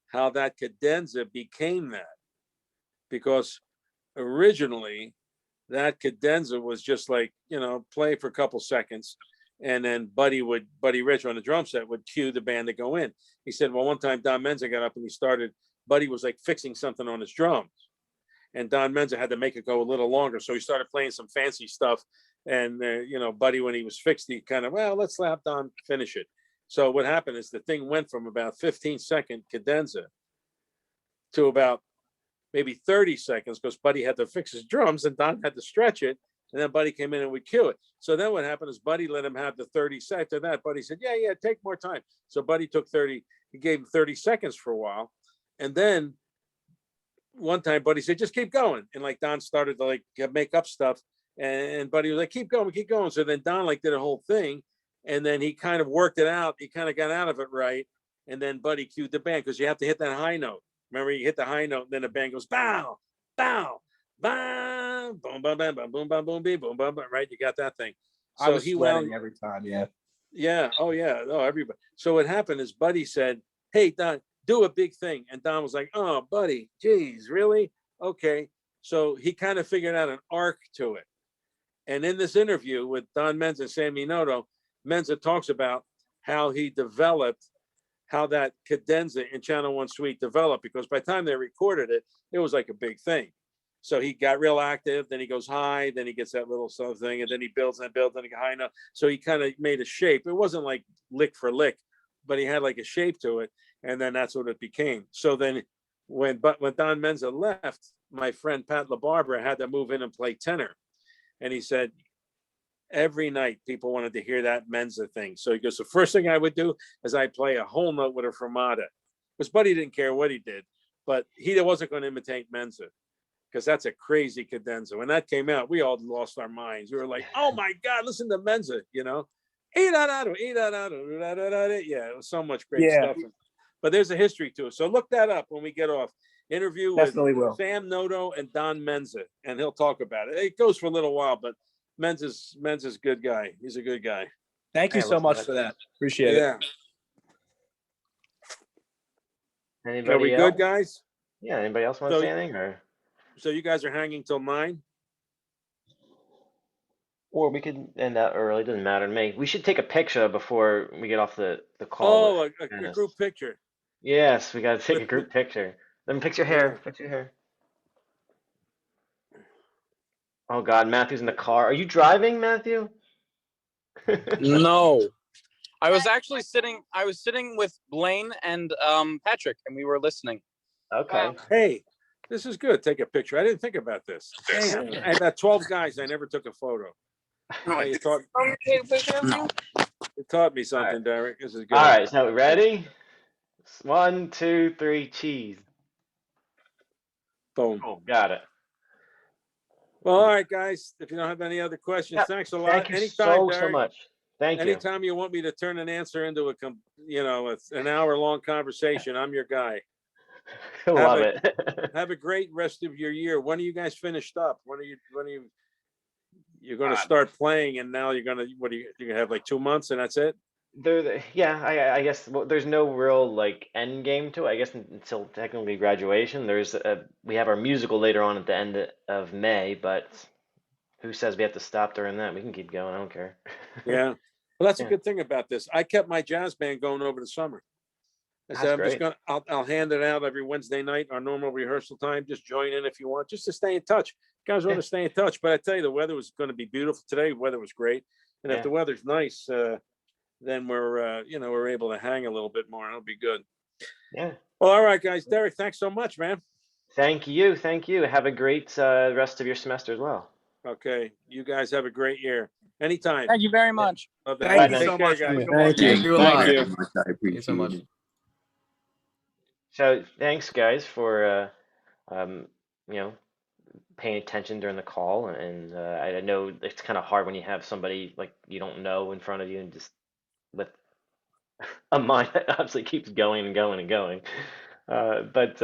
how that cadenza became that. Because originally, that cadenza was just like, play for a couple seconds. And then Buddy Rich on the drum set would cue the band to go in. He said, well, one time Don Menza got up and he started, Buddy was like fixing something on his drums. And Don Menza had to make it go a little longer. So he started playing some fancy stuff. And, Buddy, when he was fixed, he kind of, well, let's let Don finish it. So what happened is the thing went from about 15-second cadenza to about maybe 30 seconds because Buddy had to fix his drums and Don had to stretch it. And then Buddy came in and would cue it. So then what happened is Buddy let him have the 30 seconds. After that, Buddy said, yeah, take more time. So Buddy took 30. He gave him 30 seconds for a while. And then one time Buddy said, just keep going. And like Don started to like make up stuff. And Buddy was like, keep going. So then Don like did a whole thing. And then he kind of worked it out. He kind of got out of it right. And then Buddy cued the band because you have to hit that high note. Remember, you hit the high note, and then the band goes bow, bow, bow, boom, boom, boom, boom, boom, boom, boom, boom, boom, boom, right? You got that thing. So I was sweating every time. Yeah. Yeah. Oh, yeah. Oh, everybody. So what happened is Buddy said, hey, Don, do a big thing. And Don was like, oh, Buddy, geez, really? Okay. So he kind of figured out an arc to it. And in this interview with Don Menza and Sammy Noto, Menza talks about how he developed, how that cadenza in Channel One Suite developed, because by the time they recorded it, it was like a big thing. So he got real active, then he goes high, then he gets that little something, and then he builds and builds, and he high enough. So he kind of made a shape. It wasn't like lick for lick, but he had like a shape to it, and then that's what it became. So then when Don Menza left, my friend Pat LaBarbera had to move in and play tenor. And he said, every night people wanted to hear that Menza thing. So he goes, the first thing I would do is I'd play a whole note with a fermata. Because Buddy didn't care what he did, but he wasn't going to imitate Menza because that's a crazy cadenza. When that came out, we all lost our minds. We were like, oh my God, listen to Menza, you know? Yeah, it was so much great Yeah. stuff. But there's a history to it. So look that up when we get off. Interview with Definitely will. Sam Noto and Don Menza, and he'll talk about it. It goes for a little while, but Menza's a good guy. He's a good guy. Thank you Yeah, so listen to much that. for that. Appreciate it. Yeah. Anybody Are we else? good, guys? Yeah, anybody else want to So- say anything, or So you guys are hanging till 9? we could end that early, doesn't matter to me. We should take a picture before we get off the call. Oh, with a Dennis. group picture. Yes, we gotta take a group picture. Then fix your hair. Yeah. Fix your hair. Oh God, Matthew's in the car. Are you driving, Matthew? No. I was actually sitting with Blaine and Patrick, and we were listening. Okay. Hey, this is good. Take a picture. I didn't think about this. Damn. I had about 12 guys. I never took a photo. Hey, it taught me something, Derek. This is good. All right, so ready? 1, 2, 3, cheese. Boom. Cool, got it. Well, all right, guys. If you don't have any other questions, Yeah, thanks a lot. Thank you Anytime, so Derek, much. Thank you. anytime you want me to turn an answer into an hour-long conversation, I'm your guy. Love a- it. Have a great rest of your year. When are you guys finished up? You're going to start playing, and now you're going to, you're going to have like 2 months and that's it? I guess there's no real like end game to it. I guess until technically graduation. We have our musical later on at the end of May, but who says we have to stop during that? We can keep going. I don't care. Yeah. Well, that's a Yeah. good thing about this. I kept my jazz band going over the summer. I That's said, I'm just great. I'll hand it out every Wednesday night, our normal rehearsal time. Just join in if you want, just to stay in touch. Guys want Yeah. to stay in touch, but I tell you, the weather was going to be beautiful today. Weather was great. And if Yeah. the weather's nice, then we're able to hang a little bit more. It'll be good. Yeah. Well, all right, guys. Derek, thanks so much, man. Thank you. Thank you. Have a great rest of your semester as well. Okay. You guys have a great year. Anytime. Thank you very much. Love to Thank have you Take so care, much. guys. Have a good Thank one. you. Thank you a Thank lot. you. very much. I Thank you appreciate so much. it. So thanks, guys, for paying attention during the call. And I know it's kind of hard when you have somebody like you don't know in front of you and just with a mind that obviously keeps going and going and going. But